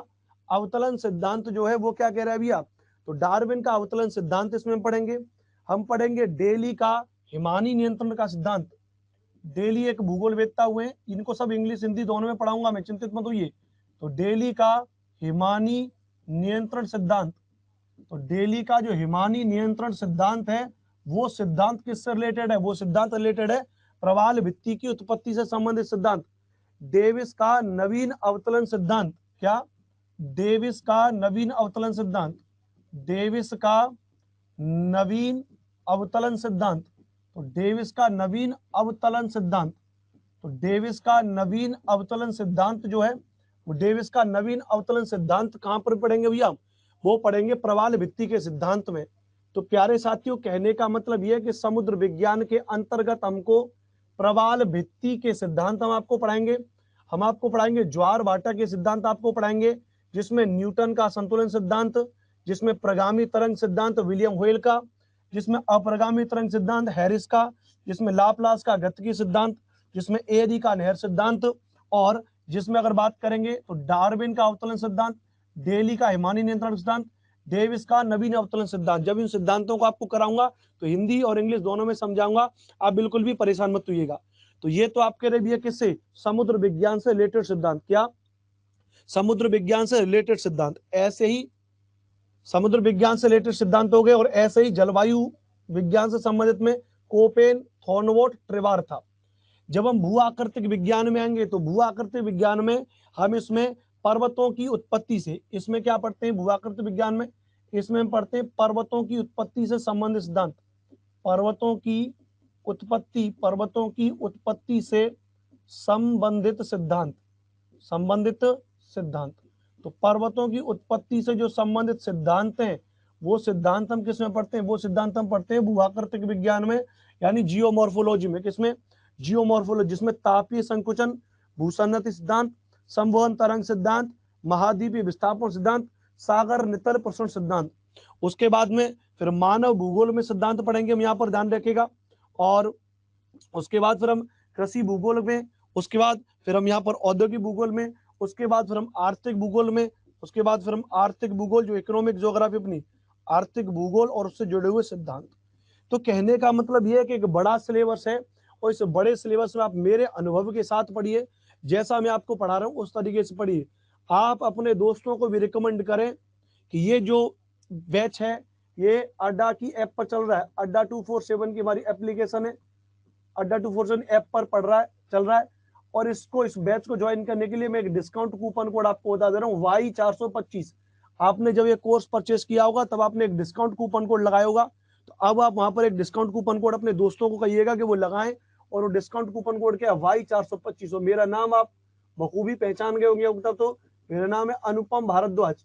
अवतरण सिद्धांत जो है वो क्या कह रहा है भैया, तो डार्विन का अवतरण सिद्धांत इसमें पढ़ेंगे। हम पढ़ेंगे डेली का हिमानी नियंत्रण का सिद्धांत। डेली एक भूगोलवेत्ता हुए, इनको सब इंग्लिश हिंदी दोनों में पढ़ाऊंगा मैं, चिंतित मत होइए। तो डेली का हिमानी नियंत्रण सिद्धांत, तो डेली का जो हिमानी नियंत्रण सिद्धांत है वो सिद्धांत किससे रिलेटेड है? वो सिद्धांत रिलेटेड है प्रवाल भित्ति की उत्पत्ति से संबंधित सिद्धांत। डेविस का नवीन अवतरण सिद्धांत, क्या? डेविस का नवीन अवतरण सिद्धांत, डेविस का नवीन अवतरण सिद्धांत। तो डेविस का नवीन अवतरण सिद्धांत, तो डेविस का नवीन अवतरण सिद्धांत जो है वो डेविस का नवीन अवतरण सिद्धांत कहां पर पढ़ेंगे भैया? वो पढ़ेंगे प्रवाल भित्ति के सिद्धांत में। तो प्यारे साथियों, कहने का मतलब यह है कि समुद्र विज्ञान के अंतर्गत हमको प्रवाल भित्ति के सिद्धांत हम आपको पढ़ाएंगे। हम आपको पढ़ाएंगे ज्वार भाटा के सिद्धांत आपको पढ़ाएंगे, जिसमें न्यूटन का संतुलन सिद्धांत, जिसमें प्रगामी तरंग सिद्धांत विलियम व्हेल का, जिसमें अप्रगामी तरंग सिद्धांत हैरिस का, जिसमें लाप्लास का गतिकी सिद्धांत, जिसमें एरी का नहर सिद्धांत, और जिसमें अगर बात करेंगे तो डार्विन का अवतरण सिद्धांत, डेली का हिमानी नियंत्रण सिद्धांत, डेविस का नवीन अवतरण सिद्धांत। जब इन सिद्धांतों को आपको कराऊंगा तो हिंदी और इंग्लिश दोनों में समझाऊंगा, आप बिल्कुल भी परेशान मत होइएगा। तो ये तो आपके लिए भी है किससे? समुद्र विज्ञान से रिलेटेड सिद्धांत। क्या? समुद्र विज्ञान से रिलेटेड सिद्धांत। ऐसे ही समुद्र विज्ञान से रिलेटेड सिद्धांत हो गए, और ऐसे ही जलवायु विज्ञान से संबंधित में कोपेन, थॉर्नवोट, ट्रेवार था। जब हम भू आकृतिक विज्ञान में आएंगे तो भू आकृतिक विज्ञान में हम इसमें पर्वतों की उत्पत्ति से, इसमें क्या पढ़ते हैं भू आकृतिक विज्ञान में? इसमें हम पढ़ते हैं पर्वतों की उत्पत्ति से संबंधित सिद्धांत। पर्वतों की उत्पत्ति से संबंधित सिद्धांत, संबंधित सिद्धांत। तो पर्वतों की उत्पत्ति से जो संबंधित सिद्धांत हैं वो सिद्धांत हम किसमें पढ़ते हैं? वो सिद्धांत हम पढ़ते हैं भूआकृतिक विज्ञान में, यानी जियोमॉर्फोलॉजी में। किसमें? जियोमॉर्फोलॉजी, जिसमें तापीय संकुचन, भूसन्नति सिद्धांत, संवहन तरंग सिद्धांत, महाद्वीपीय विस्थापन सिद्धांत, सागर नितल प्रसरण सिद्धांत। उसके बाद में फिर मानव भूगोल में सिद्धांत पढ़ेंगे हम, यहाँ पर ध्यान रखिएगा। और उसके बाद फिर हम कृषि भूगोल में, उसके बाद फिर हम यहाँ पर औद्योगिक भूगोल में, उसके बाद फिर हम आर्थिक भूगोल में, उसके बाद फिर हम आर्थिक भूगोल जो इकोनॉमिक ज्योग्राफी अपनी आर्थिक भूगोल और उससे जुड़े हुए सिद्धांत। तो कहने का मतलब यह है कि एक बड़ा सिलेबस है, और इस बड़े सिलेबस में आप मेरे अनुभव के साथ पढ़िए, जैसा मैं आपको पढ़ा रहा हूँ उस तरीके से पढ़िए। आप अपने दोस्तों को भी रिकमेंड करें कि ये जो बैच है ये अड्डा की ऐप पर चल रहा है। अड्डा 247 की हमारी एप्लीकेशन है, अड्डा 247 ऐप पर पढ़ रहा है, चल रहा है। और इसको, इस बैच को ज्वाइन करने के लिए मैं एक डिस्काउंट कूपन कोड आपको बता दे रहा हूँ, Y425। आपने जब ये कोर्स परचेस किया होगा तब आपने एक डिस्काउंट कूपन कोड लगाया होगा, तो अब आप वहां पर एक डिस्काउंट कूपन कोड अपने दोस्तों को कहिएगा कि वो लगाएं, और वो डिस्काउंट कूपन कोड क्या है? Y425। और मेरा नाम आप बखूबी पहचान गए होंगे अब तक। तो मेरा नाम है अनुपम भारद्वाज,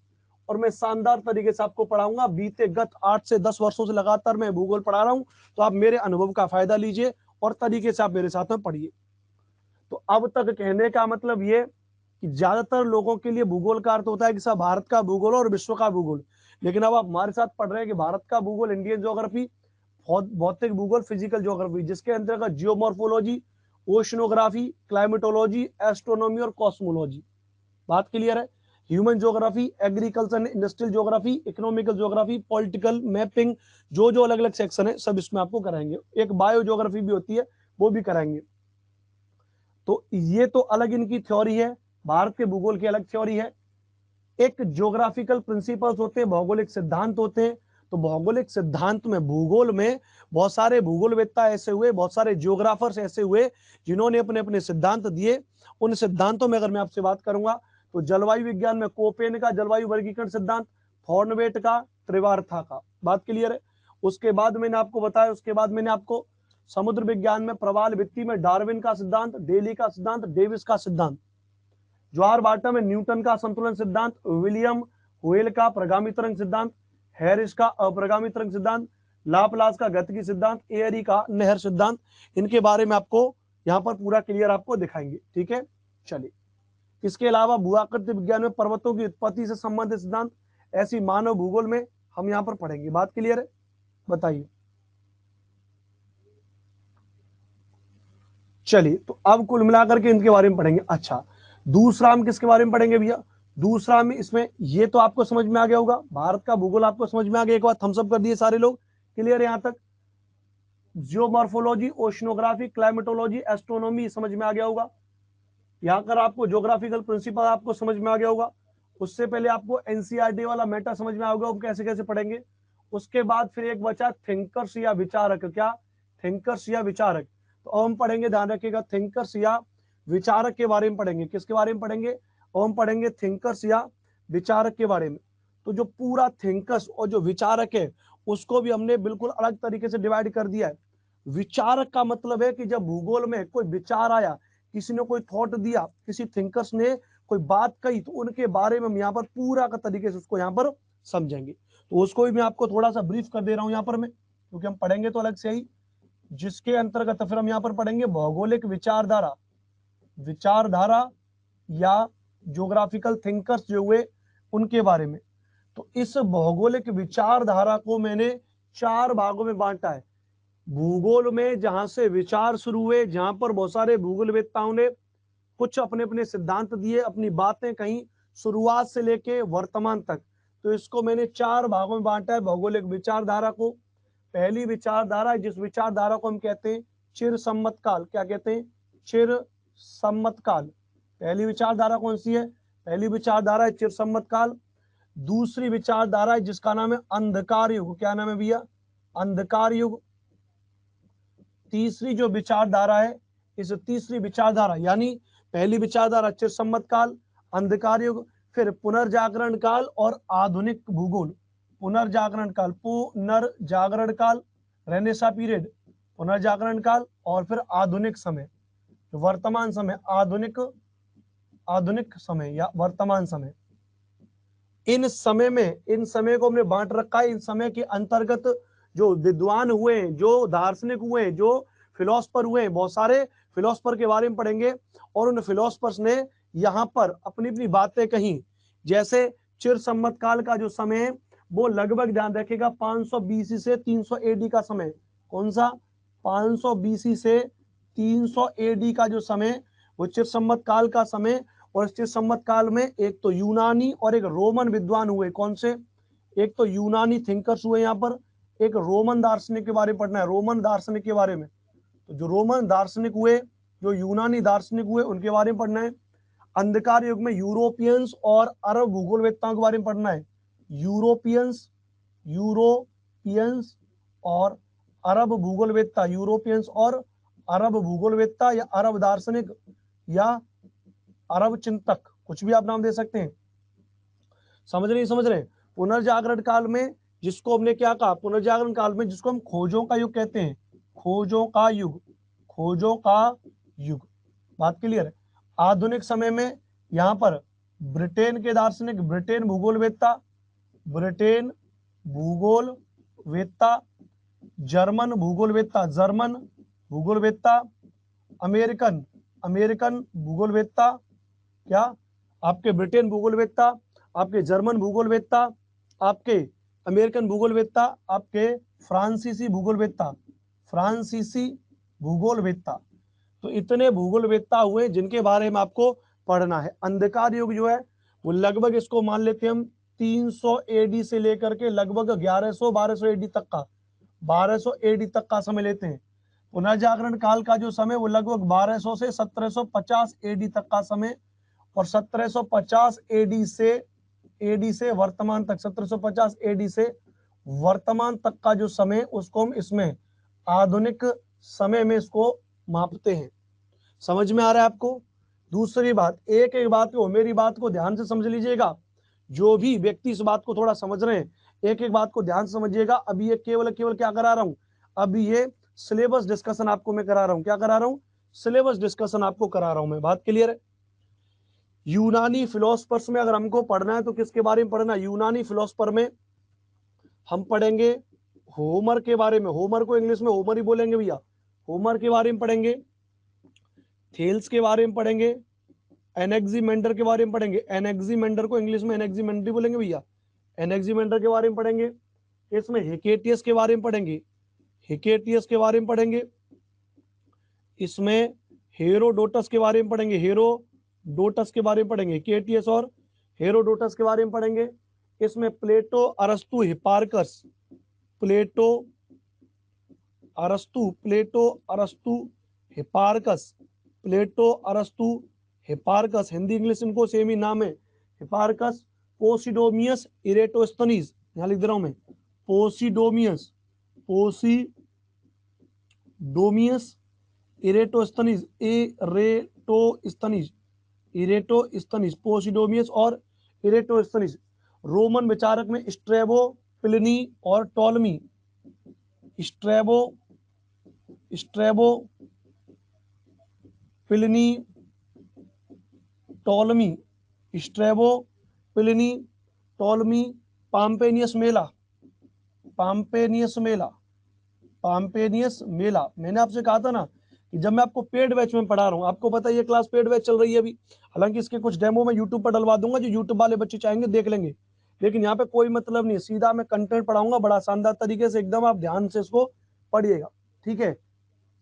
और मैं शानदार तरीके से आपको पढ़ाऊंगा। बीते गत 8 से 10 वर्षों से लगातार मैं भूगोल पढ़ा रहा हूं, तो आप मेरे अनुभव का फायदा लीजिए और तरीके से आप मेरे साथ में पढ़िए। तो अब तक कहने का मतलब ये कि ज्यादातर लोगों के लिए भूगोल का अर्थ होता है कि सब भारत का भूगोल और विश्व का भूगोल, लेकिन अब आप हमारे साथ पढ़ रहे हैं कि भारत का भूगोल, इंडियन ज्योग्राफी, भौतिक भूगोल, फिजिकल ज्योग्राफी, जिसके अंतर्गत जियोमॉर्फोलॉजी, ओशनोग्राफी, क्लाइमेटोलॉजी, एस्ट्रोनॉमी और कॉस्मोलॉजी। बात क्लियर है? Human geography, agriculture, industrial geography, economical geography, political, mapping, जो जो अलग अलग सेक्शन है सब इसमें आपको कराएंगे। एक बायो ज्योग्राफी भी होती है, वो भी कराएंगे। तो ये तो अलग इनकी थ्योरी है, भारत के भूगोल की अलग थ्योरी है। एक ज्योग्राफिकल प्रिंसिपल्स होते हैं, भौगोलिक सिद्धांत होते हैं। तो भौगोलिक सिद्धांत में, भूगोल में बहुत सारे भूगोलवेत्ता ऐसे हुए, बहुत सारे ज्योग्राफर्स ऐसे हुए जिन्होंने अपने अपने सिद्धांत दिए। उन सिद्धांतों में अगर मैं आपसे बात करूंगा तो जलवायु विज्ञान में कोपेन का जलवायु वर्गीकरण सिद्धांत, थॉर्नवेट का, त्रिवार्था का। बात क्लियर है? उसके बाद मैंने आपको बताया, उसके बाद मैंने आपको समुद्र विज्ञान में प्रवाल भित्ति में डार्विन का सिद्धांत, डेली का सिद्धांत, डेविस का सिद्धांत। ज्वार भाटा में न्यूटन का संतुलन सिद्धांत, विलियम व्हेल का प्रगामी तरंग सिद्धांत, हैरिस का अप्रगामी तरंग सिद्धांत, लाप्लास का गतिकी सिद्धांत, एरी का नहर सिद्धांत। इनके बारे में आपको यहाँ पर पूरा क्लियर आपको दिखाएंगे। ठीक है, चलिए। इसके अलावा भूआकृति विज्ञान में पर्वतों की उत्पत्ति से संबंधित सिद्धांत, ऐसी मानव भूगोल में हम यहाँ पर पढ़ेंगे। बात क्लियर है? बताइए। चलिए, तो अब कुल मिलाकर के इनके बारे में पढ़ेंगे। अच्छा, दूसरा हम किसके बारे में पढ़ेंगे भैया? दूसरा में इसमें ये तो आपको समझ में आ गया होगा, भारत का भूगोल आपको समझ में आ गया। एक बार थम्स अप कर दिए सारे लोग, क्लियर है यहां तक। जियोमॉर्फोलॉजी, ओशनोग्राफी, क्लाइमेटोलॉजी, एस्ट्रोनॉमी समझ में आ गया होगा। यहाँ कर आपको ज्योग्राफिकल प्रिंसिपल आपको समझ में आ गया होगा। उससे पहले आपको एनसीईआरटी वाला मेटा समझ में आ होगा, हम कैसे कैसे पढ़ेंगे। उसके बाद फिर एक बचा थिंकर्स या विचारक। क्या? थिंकर्स या विचारक। तो हम पढ़ेंगे, ध्यान रखिएगा, थिंकर्स या विचारक के बारे में पढ़ेंगे। किसके बारे में पढ़ेंगे? हम पढ़ेंगे थिंकर्स या विचारक के बारे में। तो जो पूरा थिंकर्स और जो विचारक है उसको भी हमने बिल्कुल अलग तरीके से डिवाइड कर दिया है। विचारक का मतलब है कि जब भूगोल में कोई विचार आया, किसी ने कोई थॉट दिया, किसी थिंकर्स ने कोई बात कही, तो उनके बारे में हम यहाँ पर पूरा का तरीके से उसको यहाँ पर समझेंगे। तो उसको भी मैं आपको थोड़ा सा ब्रीफ कर दे रहा हूँ यहाँ पर मैं, क्योंकि हम पढ़ेंगे तो अलग से ही, जिसके अंतर्गत फिर हम यहाँ पर पढ़ेंगे भौगोलिक विचारधारा, विचारधारा या ज्योग्राफिकल थिंकर्स जो हुए उनके बारे में। तो इस भौगोलिक विचारधारा को मैंने 4 भागों में बांटा है। भूगोल में जहां से विचार शुरू हुए, जहां पर बहुत सारे भूगोलवेत्ताओं ने कुछ अपने अपने सिद्धांत दिए, अपनी बातें कहीं, शुरुआत से लेके वर्तमान तक, तो इसको मैंने 4 भागों में बांटा है भौगोलिक विचारधारा को। पहली विचारधारा, जिस विचारधारा को हम कहते हैं चिर सम्मत काल। क्या कहते हैं? चिर सम्मत काल। पहली विचारधारा कौन सी है? पहली विचारधारा है चिर सम्मत काल। दूसरी विचारधारा है जिसका नाम है अंधकार युग। क्या नाम है भैया? अंधकार युग। तीसरी जो विचारधारा है, इस तीसरी विचारधारा यानी पहली विचारधारा चिर सम्मत काल, अंधकार युग, फिर पुनर्जागरण काल और आधुनिक भूगोल। पुनर्जागरण काल, पुनर्जागरण काल, रेनेसा पीरियड, पुनर्जागरण काल, और फिर आधुनिक समय, वर्तमान समय, आधुनिक आधुनिक समय या वर्तमान समय। इन समय को हमने बांट रखा है। इन समय के अंतर्गत जो विद्वान हुए, जो दार्शनिक हुए, जो फिलोसफर हुए, बहुत सारे फिलोसफर के बारे में पढ़ेंगे, और उन फिलोसफर्स ने यहाँ पर अपनी अपनी बातें कही। जैसे चिर सम्मत काल का जो समय है वो लगभग, ध्यान रखिएगा, 500 बीसी से 300 एडी का समय। कौन सा? 500 बीसी से 300 एडी का जो समय, वो चिर सम्मत काल का समय। और इस चिर सम्मत काल में एक तो यूनानी और एक रोमन विद्वान हुए। कौन से? एक तो यूनानी थिंकर्स हुए यहाँ पर, एक रोमन दार्शनिक के बारे में पढ़ना है, रोमन दार्शनिक के बारे में। तो जो रोमन दार्शनिक हुए, जो यूनानी दार्शनिक हुए, उनके बारे में पढ़ना है। अंधकार युग में यूरोपियंस और अरब भूगोलवेत्ताओं के बारे में पढ़ना है। यूरोपियंस यूरोपियंस और अरब भूगोलवेत्ता, यूरोपियंस और अरब भूगोलवेत्ता या अरब दार्शनिक या अरब चिंतक, कुछ भी आप नाम दे सकते हैं। समझ नहीं समझ रहे? पुनर्जागरण काल में जिसको हमने क्या कहा? पुनर्जागरण काल में जिसको हम खोजों का युग कहते हैं, खोजों का युग, खोजों का युग। बात क्लियर है? आधुनिक समय में यहाँ पर ब्रिटेन के दार्शनिक, ब्रिटेन भूगोलवेत्ता, ब्रिटेन भूगोलवेत्ता, जर्मन भूगोलवेत्ता, जर्मन भूगोलवेत्ता, अमेरिकन अमेरिकन भूगोलवेत्ता, क्या? आपके ब्रिटेन भूगोलवेत्ता, आपके जर्मन भूगोलवेत्ता, आपके अमेरिकन भूगोलवेत्ता, आपके फ्रांसीसी भूगोलवेत्ता, फ्रांसीसी भूगोलवेत्ता। तो इतने भूगोलवेत्ता हुए जिनके बारे में आपको पढ़ना है। अंधकार युग जो है वो लगभग, इसको मान लेते हैं हम, 300 एडी से लेकर के लगभग 1100-1200 एडी तक का, 1200 एडी तक का समय लेते हैं। पुनर्जागरण काल का जो समय वो लगभग 1200 से 1750 एडी तक का समय, और 1750 एडी से वर्तमान तक, 1750 एडी से वर्तमान तक का जो समय, उसको हम इसमें आधुनिक समय में इसको मापते हैं। समझ में आ रहा है आपको? दूसरी बात, एक एक बात को, मेरी बात को ध्यान से समझ लीजिएगा। जो भी व्यक्ति इस बात को थोड़ा समझ रहे हैं, एक एक बात को ध्यान से समझिएगा। अभी ये केवल केवल क्या करा रहा हूं? अभी ये सिलेबस डिस्कशन आपको मैं करा रहा हूं। क्या करा रहा हूं? सिलेबस डिस्कशन आपको करा रहा हूं मैं। बात क्लियर है? यूनानी फिलोसफर्स में अगर हमको पढ़ना है तो किसके बारे में पढ़ना है? यूनानी फिलोसफर में हम पढ़ेंगे होमर के बारे में। होमर को इंग्लिश में होमर ही बोलेंगे भैया। होमर के बारे में पढ़ेंगे, थेल्स के बारे में पढ़ेंगे, एनेक्सिमेंडर के बारे में पढ़ेंगे। एनेक्सिमेंडर को इंग्लिश में एनेक्सिमेंडर बोलेंगे भैया। एनेक्सिमेंडर के बारे में पढ़ेंगे। इसमें हिकेटियस के बारे में पढ़ेंगे, हिकेटियस के बारे में पढ़ेंगे। इसमें हेरोडोटस के बारे में पढ़ेंगे, हेरोडोटस के बारे में पढ़ेंगे। हिकेटियस और हेरोडोटस के बारे में पढ़ेंगे। इसमें प्लेटो, अरस्तु, हिपार्कस, प्लेटो, अरस्तु, प्लेटो, अरस्तु, हिपार्कस, प्लेटो, अरस्तु, हिपार्कस, हिंदी इंग्लिश इनको सेम ही नाम है, हिपार्कस, पोसिडोमियस, इरेटोस्थनीज, यहां लिख दे रहा हूं मैं, Posidonius, Posidonius, Eratosthenes, Eratosthenes, Eratosthenes, Posidonius और इरेटोस्थनीज। रोमन विचारक में स्ट्रेबो, प्लिनी और Ptolemy, Strabo, Pliny, Ptolemy, Strabo, Pliny, Ptolemy, Pomponius Mela, Pomponius Mela, Pomponius Mela. मैंने आपसे कहा था ना कि जब मैं आपको पेड बैच में पढ़ा रहा हूँ, आपको पता है ये क्लास पेड बैच चल रही है अभी, हालांकि इसके कुछ डेमो मैं यूट्यूब पर डलवा दूंगा, जो यूट्यूब वाले बच्चे चाहेंगे देख लेंगे, लेकिन यहाँ पे कोई मतलब नहीं है, सीधा मैं कंटेंट पढ़ाऊंगा बड़ा शानदार तरीके से, एकदम आप ध्यान से इसको पढ़िएगा, ठीक है,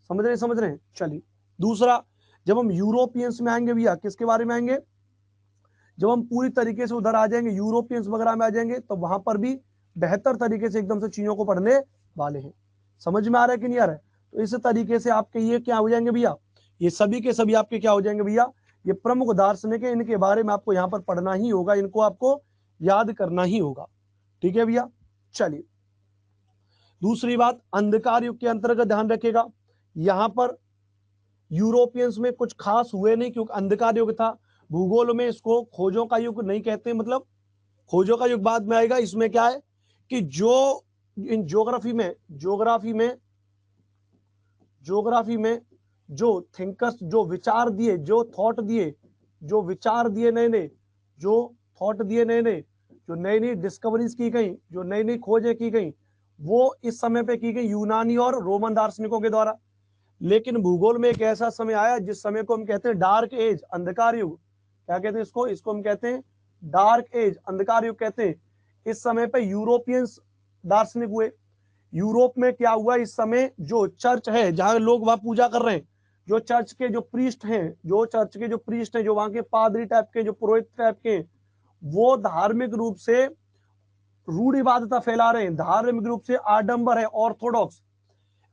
समझ रहे हैं। चलिए दूसरा, जब हम यूरोपियंस में आएंगे भैया, किसके बारे में आएंगे, जब हम पूरी तरीके से उधर आ जाएंगे, यूरोपियंस वगैरह में आ जाएंगे, तो वहां पर भी बेहतर तरीके से एकदम से चीजों को पढ़ने वाले हैं। समझ में आ रहा है कि नहीं आ रहा है? तो इस तरीके से आपके ये क्या हो जाएंगे भैया, ये सभी के सभी आपके क्या हो जाएंगे भैया, ये प्रमुख दार्शनिक है, इनके बारे में आपको यहाँ पर पढ़ना ही होगा, इनको आपको याद करना ही होगा, ठीक है भैया। चलिए दूसरी बात, अंधकार युग के अंतर्गत ध्यान रखेगा, यहां पर यूरोपियंस में कुछ खास हुए नहीं, क्योंकि अंधकार युग था। भूगोल में इसको खोजों का युग नहीं कहते, मतलब खोजों का युग बाद में आएगा। इसमें क्या है कि जो इन ज्योग्राफी में जो थिंकर्स, जो विचार दिए, जो थॉट दिए, जो विचार दिए नए नए, जो थॉट दिए नए नए, जो नई नई डिस्कवरीज की गई, जो नई नई खोजें की गई, वो इस समय पे की गई यूनानी और रोमन दार्शनिकों के द्वारा। लेकिन भूगोल में एक ऐसा समय आया जिस समय को हम कहते हैं डार्क एज, अंधकार युग। क्या कहते हैं इसको हम कहते हैं डार्क एज, अंधकार युग कहते हैं। इस समय पे यूरोपियंस दार्शनिक हुए। यूरोप में क्या हुआ, इस समय जो चर्च है, जहां लोग वहां पूजा कर रहे हैं, जो चर्च के जो प्रीस्ट हैं, जो वहां के पादरी टाइप के, जो पुरोहित टाइप के, वो धार्मिक रूप से रूढ़िवादिता फैला रहे हैं, धार्मिक रूप से आडंबर है, ऑर्थोडॉक्स,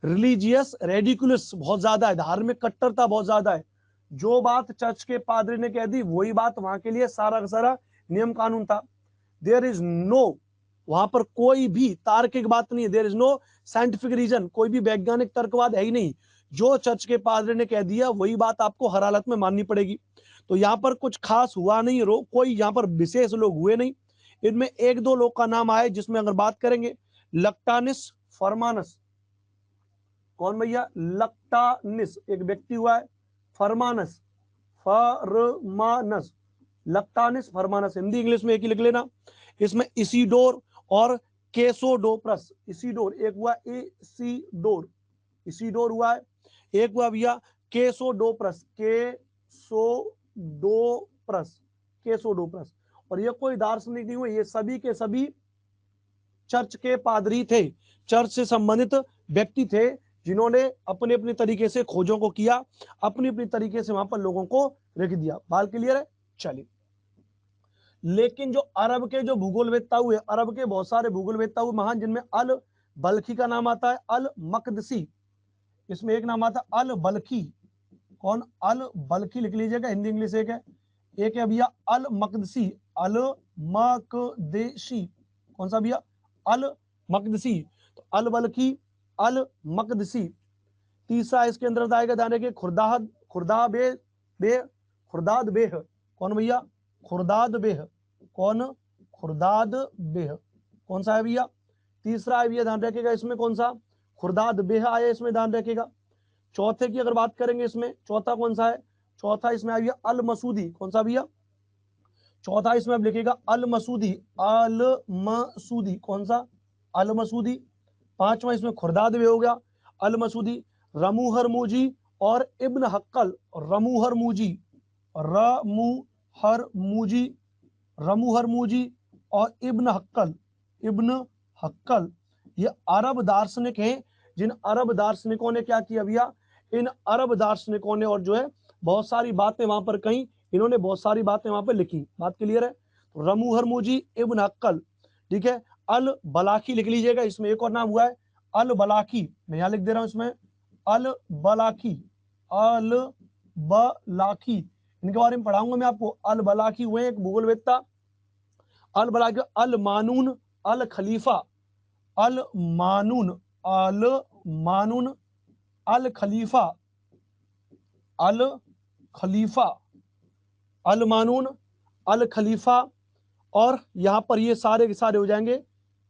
रिलीजियस रेडिकुलस बहुत ज्यादा है, धार्मिक कट्टरता बहुत ज्यादा है। जो बात चर्च के पादरी ने कह दी, वही बात वहां के लिए सारा का सारा नियम कानून था। देयर इज नो, वहां पर कोई भी तार्किक बात नहीं है, there is no scientific reason, कोई भी वैज्ञानिक तर्कवाद है ही नहीं। जो चर्च के पादरी ने कह दिया वही बात आपको हर हालत में माननी पड़ेगी। तो यहाँ पर कुछ खास हुआ नहीं, कोई यहाँ पर विशेष लोग हुए नहीं। इनमें एक दो लोग का नाम आए, जिसमें अगर बात करेंगे लक्टानिस फरमानस। कौन भैया, लक्टानिस एक व्यक्ति हुआ है, फरमानस, फरमानस, लक्टानिस फरमानस, हिंदी इंग्लिश में एक ही लिख लेना। इसमें इसीडोर और केसोडोप्रस, इसीडोर एक हुआ, इसीडोर, इसीडोर हुआ है, एक हुआ भैया केसोडोप्रस, केसोडोप्रस, केसोडोप्रस। और ये कोई दार्शनिक नहीं हुए, ये सभी के सभी चर्च के पादरी थे, चर्च से संबंधित व्यक्ति थे, जिन्होंने अपने अपने तरीके से खोजों को किया, अपनी अपनी तरीके से वहां पर लोगों को रख दिया। बात क्लियर है? चलिए, लेकिन जो अरब के जो भूगोलवेत्ता हुए, अरब के बहुत सारे भूगोलवेत्ता हुए महान, जिनमें अल बल्खी का नाम आता है, अल मकदसी, इसमें एक नाम आता है अल बल्खी। कौन, अल बल्खी लिख लीजिएगा, हिंदी इंग्लिश एक है, एक है भैया अल मकदसी, अल मकदेशी, कौन सा भैया, अल मकदसी, तो अल बल्खी, अल मकदसी। तीसरा इसके अंदर आएगा, ध्यान रखिए, खुर्दाद, खुर्दाद बेह, कौन भैया, खुर्दाद बेह, कौन, खुर्दाद बेह, कौन सा है भैया, तीसरा है भैया, ध्यान रखिएगा इसमें कौन सा, खुर्दाद बेह आया, इसमें ध्यान रखिएगा। चौथे की अगर बात करेंगे, इसमें चौथा कौन सा है, चौथा इसमें आ गया अल मसूदी, कौन सा भैया, चौथा इसमें अब लिखिएगा अल मसूदी, अल मसूदी, कौन सा, अल मसूदी। पांचवा इसमें खुर्दाद बेह हो गया, अल मसूदी, रमूहर मूजी और इब्न हक्कल, रमूहर मूजी, रमूहर मूजी, रमूहर मूजी और इब्न हक्कल, इब्न हक्कल, ये अरब दार्शनिक हैं, जिन अरब दार्शनिकों ने क्या किया भैया, इन अरब दार्शनिकों ने और जो है बहुत सारी बातें वहां पर कही, इन्होंने बहुत सारी बातें वहां पर लिखी। बात क्लियर है? रमू हरमुजी इब्न अक्कल, ठीक है। अल बलाखी लिख लीजिएगा, इसमें एक और नाम हुआ है अल बलाखी, मैं यहां लिख दे रहा हूं इसमें अल बलाखी, अल बलाखी, इनके बारे में पढ़ाऊंगा मैं आपको। अल बलाखी हुए एक भूगोलवेत्ता, अल बलाखी, अल मानून, अल खलीफा, अल मानून, अल मानून, अल खलीफा, अल खलीफा, अल मानून, अल खलीफा, और यहां पर ये सारे के सारे हो जाएंगे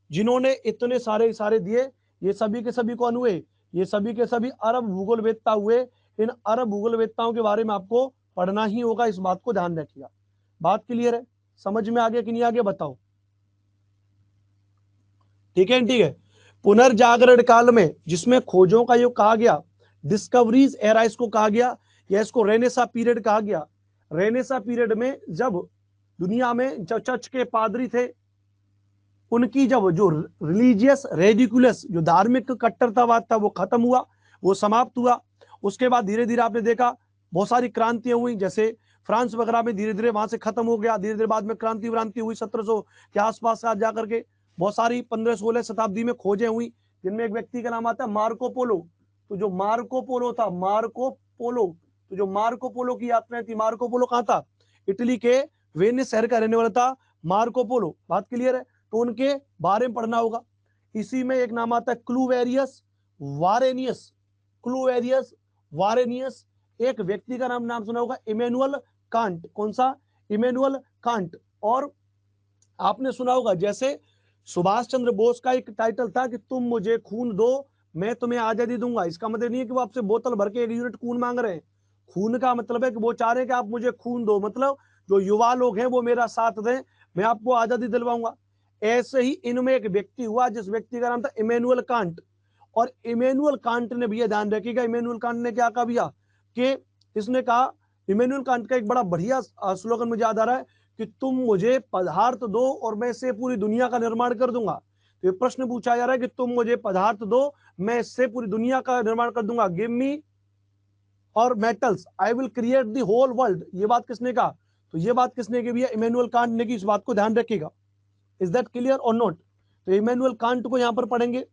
जिन्होंने इतने सारे इशारे दिए। ये सभी के सभी कौन हुए? ये सभी के सभी अरब भूगोलवेत्ता हुए। इन अरब भूगोलवेत्ताओं के बारे में आपको पढ़ना ही होगा, इस बात को ध्यान रखिएगा। बात क्लियर है? समझ में आ गया कि नहीं आ गया बताओ? ठीक है, ठीक है। पुनर्जागरण काल में जिसमें खोजों का युग कहा गया, डिस्कवरीज एरा इसको कहा गया, या इसको रेनेसा पीरियड कहा गया। रेनेसा पीरियड में जब दुनिया में जो चर्च के पादरी थे, उनकी जब जो रिलीजियस रेडिकुलस जो धार्मिक कट्टरतावाद था वो खत्म हुआ, वो समाप्त हुआ। उसके बाद धीरे धीरे आपने देखा बहुत सारी क्रांतियां हुई, जैसे फ्रांस वगैरह में धीरे धीरे वहां से खत्म हो गया, धीरे धीरे बाद में क्रांति हुई 1700 के आसपास से जाकर के। बहुत सारी 15-16 शताब्दी में खोजें हुई, जिनमें एक व्यक्ति का नाम आता है मार्को पोलो। तो जो मार्को पोलो था, मार्को पोलो, तो जो मार्को पोलो की यात्राएं थी, मार्को पोलो कहाँ था? इटली के वेनिस शहर का रहने वाला था मार्को पोलो। बात क्लियर है? तो उनके बारे में पढ़ना होगा। इसी में एक नाम आता है क्लूवेरियस वारेनियस, क्लूवेरियस वारेनियस। एक व्यक्ति का नाम सुना होगा इमैनुअल कांट। कौन सा? Immanuel Kant. और आपने सुना होगा जैसे सुभाष चंद्र बोस का एक टाइटल था कि तुम मुझे खून दो मैं तुम्हें आजादी दूंगा। इसका मतलब नहीं है कि वो आपसे बोतल भर के 1 यूनिट खून मांग रहे हैं। खून का मतलब है कि वो चाह रहे हैं कि आप मुझे खून दो, मतलब जो युवा लोग हैं वो मेरा साथ दें, मैं आपको आजादी दिलवाऊंगा। ऐसे ही इनमें एक व्यक्ति हुआ जिस व्यक्ति का नाम था इमैनुअल कांट। और इमैनुअल कांट ने भैया ध्यान रखिएगा, इमैनुअल कांट ने क्या कहा भैया कि इसने कहा, इमैनुअल कांट का एक बड़ा बढ़िया स्लोगन मुझे याद आ रहा है कि तुम मुझे पदार्थ दो और मैं इससे पूरी दुनिया का निर्माण कर दूंगा। तो ये प्रश्न पूछा जा रहा है कि तुम मुझे पदार्थ दो, मैं इससे पूरी दुनिया का निर्माण कर दूंगा। गिव मी और metals, I will create the whole world. ये बात किसने कहा? तो ये बात किसने की भैया? इमैनुअल कांट ने की। इस बात को ध्यान रखिएगा। इज दैट क्लियर और नॉट? तो इमैनुअल कांट को यहां पर पढ़ेंगे।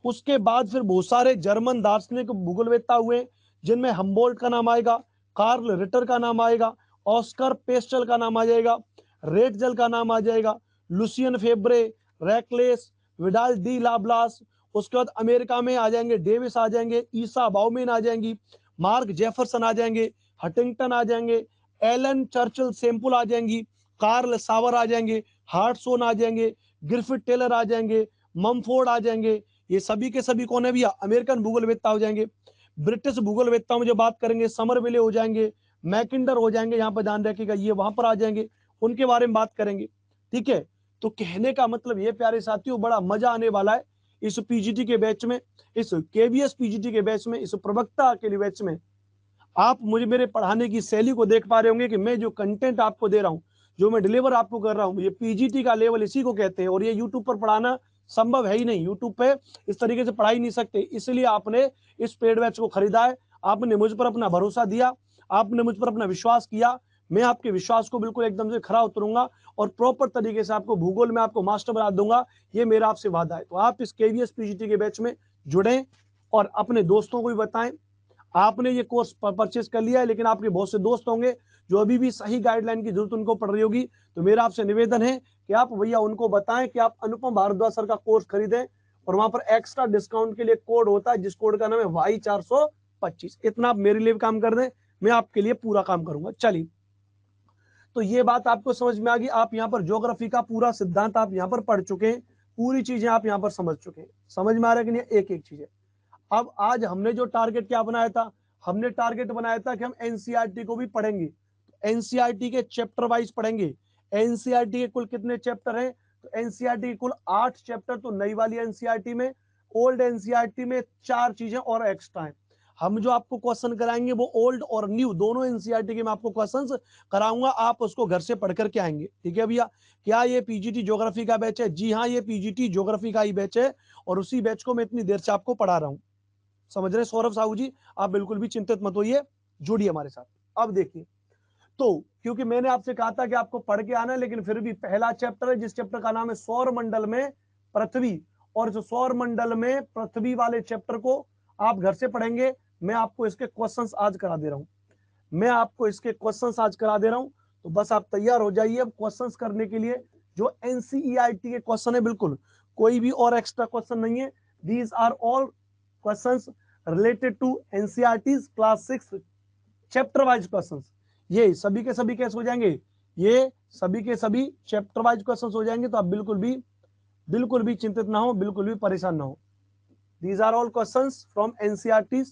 उसके बाद फिर बहुत सारे जर्मन दार्शनिक भूगोलवेत्ता हुए, जिनमें हम्बोल्ट का नाम आएगा, कार्ल रिटर का नाम आएगा, ऑस्कर पेस्टल का नाम आ जाएगा, रेटजल का नाम आ जाएगा, लुसियन फेब्रे, रैकलेस, विडाल डी लाब्लास। उसके बाद अमेरिका में आ जाएंगे डेविस आ जाएंगे, ईसा बाउमेन आ जाएंगी, मार्क जेफरसन आ जाएंगे, हटिंगटन आ जाएंगे, एलन चर्चिल सैंपल आ जाएंगी, कार्ल सावर आ जाएंगे, हार्टसोन आ जाएंगे, ग्रिफिथ टेलर आ जाएंगे, ममफोर्ड आ जाएंगे। ये सभी के सभी कौन है भैया? अमेरिकन भूगोलवेत्ता हो जाएंगे। ब्रिटिश भूगोलवेत्ताओं में जो बात करेंगे, समरविले हो जाएंगे, मैकिंडर हो जाएंगे, यहाँ पर ध्यान रखिएगा ये वहां पर आ जाएंगे, उनके बारे में बात करेंगे। ठीक है, तो कहने का मतलब ये प्यारे साथियों, बड़ा मजा आने वाला है इस पीजीटी के बैच में, इस केवीएस पीजीटी के बैच में, इस प्रवक्ता के लिए बैच में। आप मुझे मेरे पढ़ाने की शैली को देख पा रहे होंगे कि मैं जो कंटेंट आपको दे रहा हूं, जो मैं डिलीवर आपको कर रहा हूं, ये पीजीटी का लेवल इसी को कहते हैं। और ये यूट्यूब पर पढ़ाना संभव है ही नहीं, यूट्यूब पे इस तरीके से पढ़ा ही नहीं सकते। इसलिए आपने इस पेड बैच को खरीदा है, आपने मुझ पर अपना भरोसा दिया, आपने मुझ पर अपना विश्वास किया। मैं आपके विश्वास को बिल्कुल एकदम से खरा उतरूंगा और प्रॉपर तरीके से आपको भूगोल में आपको मास्टर बना दूंगा, ये मेरा आपसे वादा है। तो आप इस केवीएस पीजीटी के बैच में जुड़ें और अपने दोस्तों को भी बताएं। आपने ये कोर्स परचेस कर लिया है, लेकिन आपके बहुत से दोस्त होंगे जो अभी भी सही गाइडलाइन की जरूरत उनको पड़ रही होगी। तो मेरा आपसे निवेदन है कि आप भैया उनको बताएं कि आप अनुपम भारद्वाज सर का कोर्स खरीदें, और वहां पर एक्स्ट्रा डिस्काउंट के लिए कोड होता है, जिस कोड का नाम है Y425। इतना आप मेरे लिए काम कर दें, मैं आपके लिए पूरा काम करूंगा। चलिए, तो ये बात आपको समझ में आ गई। आप यहाँ पर ज्योग्राफी का पूरा सिद्धांत आप यहाँ पर पढ़ चुके हैं, पूरी चीजें आप यहाँ पर समझ चुके हैं। समझ में आ रहा है कि नहीं? एक एक चीजें। अब आज हमने जो टारगेट क्या बनाया था, हमने टारगेट बनाया था कि हम एनसीईआरटी को भी पढ़ेंगे, एनसीईआरटी के चैप्टर वाइज पढ़ेंगे। एनसीईआरटी के कुल कितने चैप्टर हैं? तो एनसीईआरटी के कुल 8 चैप्टर तो नई वाली एनसीईआरटी में, ओल्ड एनसीईआरटी में 4 चीजें और एक्स्ट्रा हैं। हम जो आपको क्वेश्चन कराएंगे वो ओल्ड और न्यू दोनों एनसीईआरटी के मैं आपको क्वेश्चंस कराऊंगा, आप उसको घर से पढ़ करके आएंगे। ठीक है भैया? क्या ये पीजीटी ज्योग्राफी का बैच है? जी हाँ, ये पीजीटी ज्योग्राफी का ही बैच है, और उसी बैच को मैं इतनी देर से आपको पढ़ा रहा हूँ। समझ रहे सौरभ साहू जी? आप बिल्कुल भी चिंतित मत होइए, जुड़िए हमारे साथ। अब देखिए, तो क्योंकि मैंने आपसे कहा था कि आपको पढ़ के आना है, लेकिन फिर भी पहला चैप्टर है जिस चैप्टर का नाम है सौर मंडल में पृथ्वी, और जो सौर मंडल में पृथ्वी वाले चैप्टर को आप घर से पढ़ेंगे। मैं आपको इसके क्वेश्चंस आज करा दे रहा हूं, मैं आपको इसके क्वेश्चंस आज करा दे रहा हूं। तो बस आप तैयार हो जाइए अब क्वेश्चंस करने के लिए। जो एनसीईआरटी के क्वेश्चन है, बिल्कुल कोई भी और एक्स्ट्रा क्वेश्चन नहीं है। These are all questions related to NCERT class 6 chapter wise questions. ये सभी के सभी कैसे हो जाएंगे, ये सभी के सभी चैप्टर वाइज क्वेश्चंस हो जाएंगे। तो आप बिल्कुल भी चिंतित ना हो, बिल्कुल भी परेशान ना हो। These are all questions from NCERT,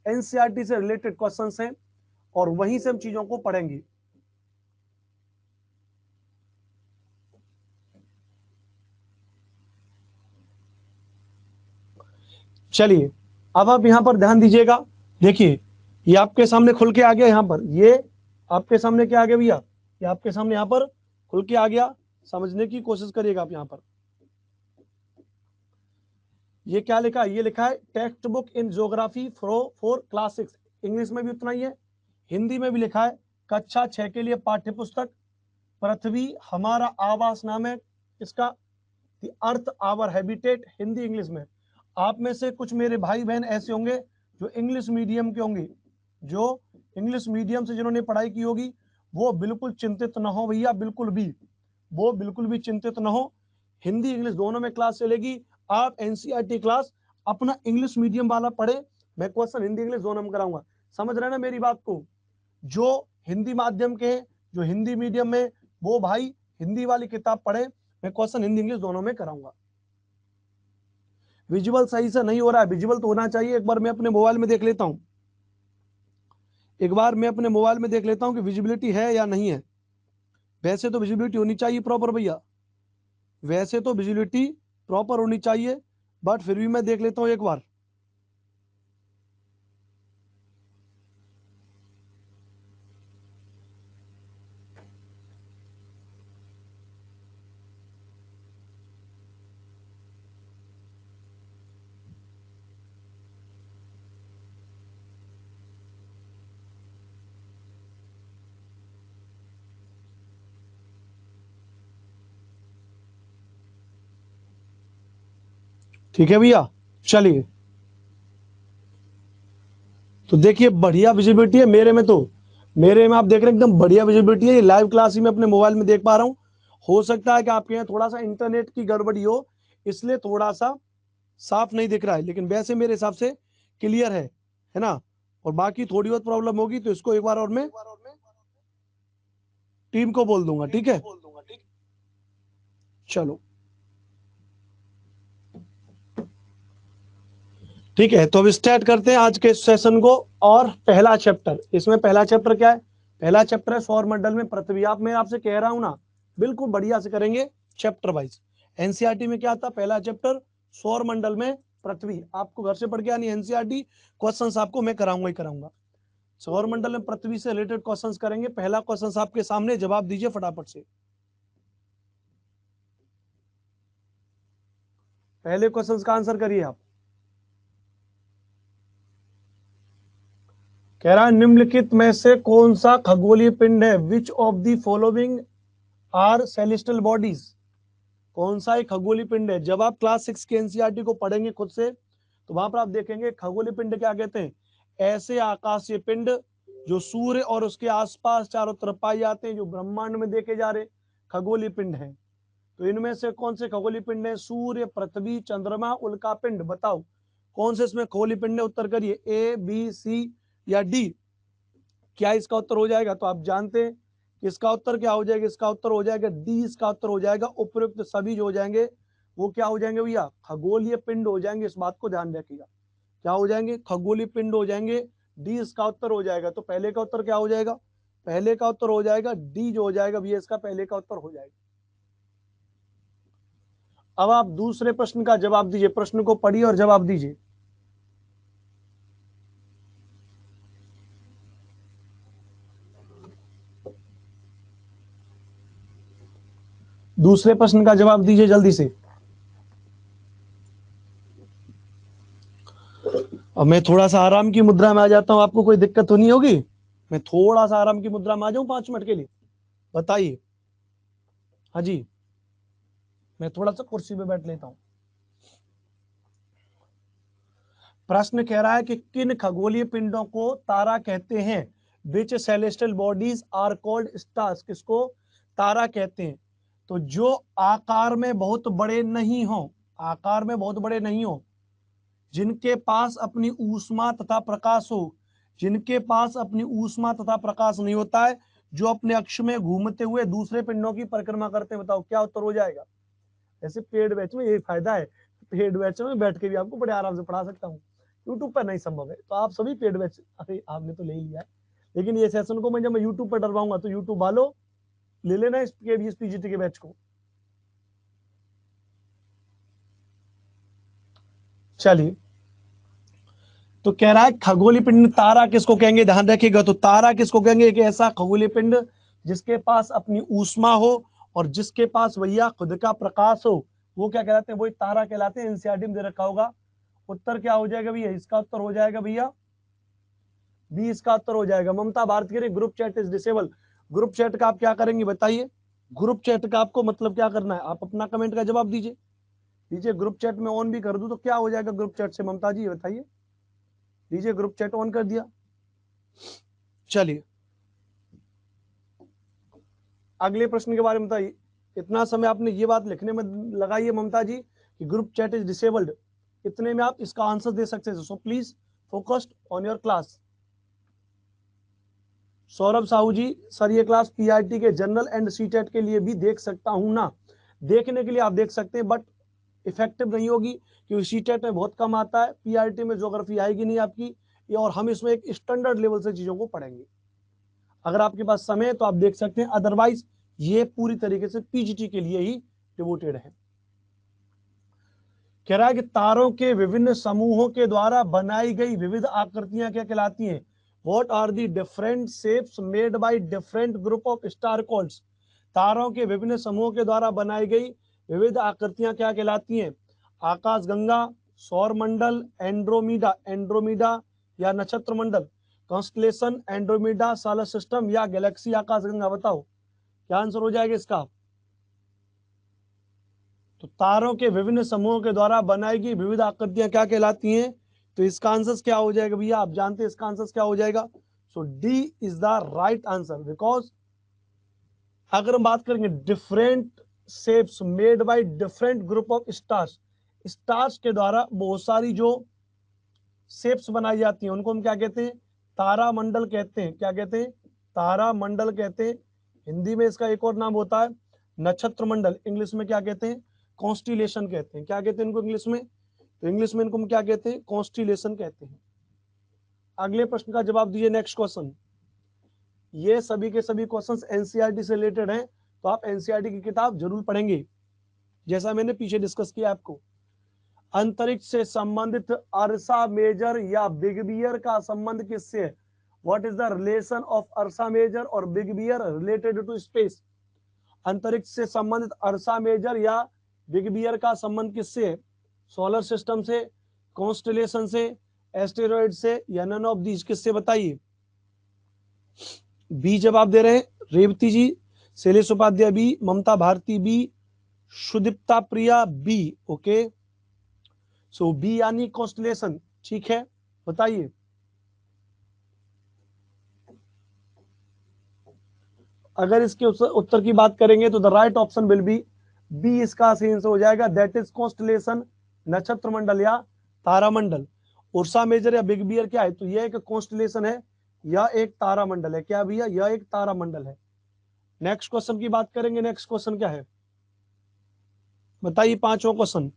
NCERT से रिलेटेड क्वेश्चंस हैं और वहीं से हम चीजों को पढ़ेंगे। चलिए अब आप यहां पर ध्यान दीजिएगा। देखिए ये आपके सामने खुल के आ गया, यहां पर ये आपके सामने क्या आ गया भैया, ये आपके सामने यहां पर खुल के आ गया। समझने की कोशिश करिएगा आप। यहां पर ये क्या लिखा है, ये लिखा है text book in geography for class 6। English में भी उतना ही है, हिंदी में भी लिखा है कक्षा 6 के लिए पाठ्य पुस्तक पृथ्वी हमारा आवास नाम है इसका, the earth our habitat, Hindi English में। आप में से कुछ मेरे भाई बहन ऐसे होंगे जो इंग्लिश मीडियम के होंगे, जो इंग्लिश मीडियम से जिन्होंने पढ़ाई की होगी, वो बिल्कुल चिंतित ना हो भैया, बिल्कुल भी, वो बिल्कुल भी चिंतित ना हो। हिंदी इंग्लिश दोनों में क्लास चलेगी। आप एनसीईआरटी क्लास अपना इंग्लिश मीडियम वाला पढ़े, मैं क्वेश्चन हिंदी इंग्लिश दोनों में कराऊंगा। समझ रहे ना मेरी बात को। जो हिंदी माध्यम के हैं, जो हिंदी मीडियम में, वो भाई हिंदी वाली किताब पढ़े, मैं क्वेश्चन हिंदी इंग्लिश दोनों में कराऊंगा। विजुअल सही से नहीं हो रहा है, विजुअल तो होना चाहिए। एक बार मैं अपने मोबाइल में देख लेता हूं, एक बार मैं अपने मोबाइल में देख लेता हूं कि विजिबिलिटी है या नहीं है। वैसे तो विजिबिलिटी होनी चाहिए प्रॉपर भैया, वैसे तो विजिबिलिटी प्रॉपर होनी चाहिए, बट फिर भी मैं देख लेता हूं एक बार। ठीक है भैया, चलिए। तो देखिए बढ़िया विजिबिलिटी है मेरे में, तो मेरे में आप देख रहे हैं एकदम बढ़िया विजिबिलिटी है। लाइव क्लास ही मैं अपने मोबाइल में देख पा रहा हूँ। हो सकता है कि आपके यहाँ थोड़ा सा इंटरनेट की गड़बड़ी हो, इसलिए थोड़ा सा साफ नहीं दिख रहा है, लेकिन वैसे मेरे हिसाब से क्लियर है ना। और बाकी थोड़ी बहुत प्रॉब्लम होगी तो इसको एक बार और मैं टीम को बोल दूंगा, ठीक है। चलो ठीक है, तो अब स्टार्ट करते हैं आज के सेशन को। और पहला चैप्टर, इसमें पहला चैप्टर क्या है, पहला चैप्टर है सौर मंडल में पृथ्वी। आप, मैं आपसे कह रहा हूं ना, बिल्कुल बढ़िया से करेंगे चैप्टर वाइज। एनसीईआरटी में क्या था, पहला चैप्टर सौर मंडल में पृथ्वी। आपको घर से पढ़ के आनी एनसीईआरटी, क्वेश्चंस आपको मैं कराऊंगा ही कराऊंगा। सौर मंडल में पृथ्वी से रिलेटेड क्वेश्चंस करेंगे। पहला क्वेश्चन आपके सामने, जवाब दीजिए फटाफट से। पहले क्वेश्चन का आंसर करिए आप। कह रहा है निम्नलिखित में से कौन सा खगोलीय पिंड है, which of the following are celestial bodies. कौन सा एक खगोलीय पिंड है। जब आप क्लास 6 के एनसीईआरटी को पढ़ेंगे खुद से, तो वहां पर आप देखेंगे खगोलीय पिंड क्या कहते हैं, ऐसे आकाशीय पिंड जो सूर्य और उसके आसपास चारों तरफ पाए जाते हैं, जो ब्रह्मांड में देखे जा रहे खगोलीय पिंड हैं। तो इनमें से कौन से खगोलीय पिंड है, सूर्य, पृथ्वी, चंद्रमा, उल्का पिंड। बताओ कौन से इसमें खगोलीय पिंड है, उत्तर करिए, ए बी सी या डी। क्या इसका उत्तर हो जाएगा, तो आप जानते हैं कि इसका उत्तर क्या हो जाएगा, इसका उत्तर हो जाएगा डी, इसका उत्तर हो जाएगा। उपयुक्त सभी जो हो जाएंगे वो क्या हो जाएंगे भैया, खगोलीय पिंड हो जाएंगे। इस बात को ध्यान रखिएगा, क्या हो जाएंगे, खगोलीय पिंड हो जाएंगे। डी इसका उत्तर हो जाएगा। तो पहले का उत्तर क्या हो जाएगा, पहले का उत्तर हो जाएगा डी जो हो जाएगा भैया, इसका पहले का उत्तर हो जाएगा। अब आप दूसरे प्रश्न का जवाब दीजिए, प्रश्न को पढ़िए और जवाब दीजिए। दूसरे प्रश्न का जवाब दीजिए जल्दी से। अब मैं थोड़ा सा आराम की मुद्रा में आ जाता हूं, आपको कोई दिक्कत तो नहीं होगी। मैं थोड़ा सा आराम की मुद्रा में आ जाऊं 5 मिनट के लिए, बताइए। हाँ जी, मैं थोड़ा सा कुर्सी पे बैठ लेता हूं। प्रश्न कह रहा है कि किन खगोलीय पिंडों को तारा कहते हैं? Which celestial bodies are called stars? किसको तारा कहते हैं? तो जो आकार में बहुत बड़े नहीं हो, आकार में बहुत बड़े नहीं हो, जिनके पास अपनी ऊष्मा तथा प्रकाश हो, जिनके पास अपनी ऊष्मा तथा प्रकाश नहीं होता है, जो अपने अक्ष में घूमते हुए दूसरे पिंडों की परिक्रमा करते हैं। बताओ क्या उत्तर हो जाएगा? ऐसे पेड बैच में यही फायदा है, पेड बैच में बैठ के भी आपको बड़े आराम से पढ़ा सकता हूँ, यूट्यूब पर नहीं संभव है, तो आप सभी पेड बैच, अरे आपने तो ले ही लिया है, लेकिन ये सेशन को मैं जब मैं यूट्यूब पर डरवाऊंगा तो यूट्यूब वालों ले लेना इस पीजीटी के बैच को। चलिए, तो कह रहा है खगोलीय पिंड तारा किसको कहेंगे? ध्यान रखिएगा, तो तारा किसको कहेंगे? एक ऐसा खगोलीय पिंड जिसके पास अपनी ऊष्मा हो और जिसके पास भैया खुद का प्रकाश हो, वो क्या कहलाते हैं? वो तारा कहलाते हैं। एनसीईआरटी में दे रखा होगा। उत्तर क्या हो जाएगा भैया? इसका उत्तर हो जाएगा भैया बी, इसका उत्तर हो जाएगा। ममता भारती कह रही group chat is disable. Group chat का आप क्या करेंगे बताइए? ग्रुप चैट का आपको मतलब क्या करना है? आप अपना कमेंट का जवाब दीजिए। दीजिए, ग्रुप चैट में ऑन भी कर दूं तो क्या हो जाएगा ग्रुप चैट से? ममता जी बताइए। दीजिए, ग्रुप चैट ऑन कर दिया। चलिए, अगले प्रश्न के बारे में बताइए। इतना समय आपने ये बात लिखने में लगाई है ममता जी कि ग्रुप चैट इज डिसेबल्ड, इतने में आप इसका आंसर दे सकते हैं। So please focused on your class. Saurabh Sahu ji, sir ये क्लास पीआरटी के जनरल एंड सीटेट के लिए भी देख सकता हूं ना? देखने के लिए आप देख सकते हैं, बट इफेक्टिव नहीं होगी क्योंकि सीटेट में बहुत कम आता है, पीआरटी में ज्योग्राफी आएगी नहीं आपकी, और हम इसमें एक स्टैंडर्ड लेवल से चीजों को पढ़ेंगे। अगर आपके पास समय है तो आप देख सकते हैं, अदरवाइज ये पूरी तरीके से पीजीटी के लिए ही डिवोटेड है। कह रहा है कि तारों के विभिन्न समूहों के द्वारा बनाई गई विविध आकृतियां क्या कहलाती हैं? What are the different shapes made by different group of star clouds? तारों के विभिन्न समूहों के द्वारा बनाई गई विविध आकृतियां क्या कहलाती हैं? आकाशगंगा, सौर मंडल, एंड्रोमीडा, एंड्रोमीडा या नक्षत्र मंडल, कॉन्स्टलेशन, एंड्रोमीडा, सोलर सिस्टम या गैलेक्सी आकाशगंगा? बताओ क्या आंसर हो जाएगा इसका? तो तारों के विभिन्न समूहों के द्वारा बनाई गई विविध आकृतियां क्या कहलाती हैं? तो इसका आंसर क्या हो जाएगा भैया? आप जानते हैं इसका आंसर क्या हो जाएगा? So D is the right answer. Because अगर हम बात करेंगे different shapes made by different group of stars, stars के द्वारा बहुत सारी जो शेप्स बनाई जाती हैं उनको हम क्या कहते हैं? तारा मंडल कहते हैं। क्या कहते हैं? तारा मंडल कहते हैं। हिंदी में इसका एक और नाम होता है नक्षत्र मंडल। इंग्लिश में क्या कहते हैं? कॉन्स्टिलेशन कहते हैं। क्या कहते हैं इनको इंग्लिश में? तो इंग्लिश में इनको हम क्या कहते हैं? कॉन्स्टिलेशन कहते हैं। अगले प्रश्न का जवाब दीजिए। Next question. ये सभी के सभी क्वेश्चंस एनसीईआरटी से रिलेटेड हैं, तो आप एनसीईआरटी की किताब जरूर पढ़ेंगे, जैसा मैंने पीछे डिस्कस किया आपको। अंतरिक्ष से संबंधित अर्सा मेजर या बिग बियर का संबंध किससे है? What is the relation of Ursa Major और big bear related to space? अंतरिक्ष से संबंधित अर्सा मेजर या बिग बियर का संबंध किससे है? सोलर सिस्टम से, कॉन्स्टेलेशन से, एस्टेरॉइड से या नन ऑफ दीज? किससे बताइए? बी जवाब दे रहे हैं रेवती जी, शैलेश उपाध्याय बी, ममता भारती बी, सुदीप्ता प्रिया बी। ओके, सो बी यानी कॉन्स्टेलेशन। ठीक है, बताइए। अगर इसके उत्तर की बात करेंगे तो the right option will be B, इसका सही आंसर हो जाएगा। दैट इज कॉन्स्टेलेशन, नक्षत्र मंडल या तारामंडल। उर्सा मेजर या बिग बियर क्या है? तो यह एक कॉन्स्टेलेशन है, यह एक तारामंडल है। क्या भैया? यह एक तारामंडल है। नेक्स्ट क्वेश्चन की बात करेंगे। नेक्स्ट क्वेश्चन क्या है बताइए? पांचवा क्वेश्चन।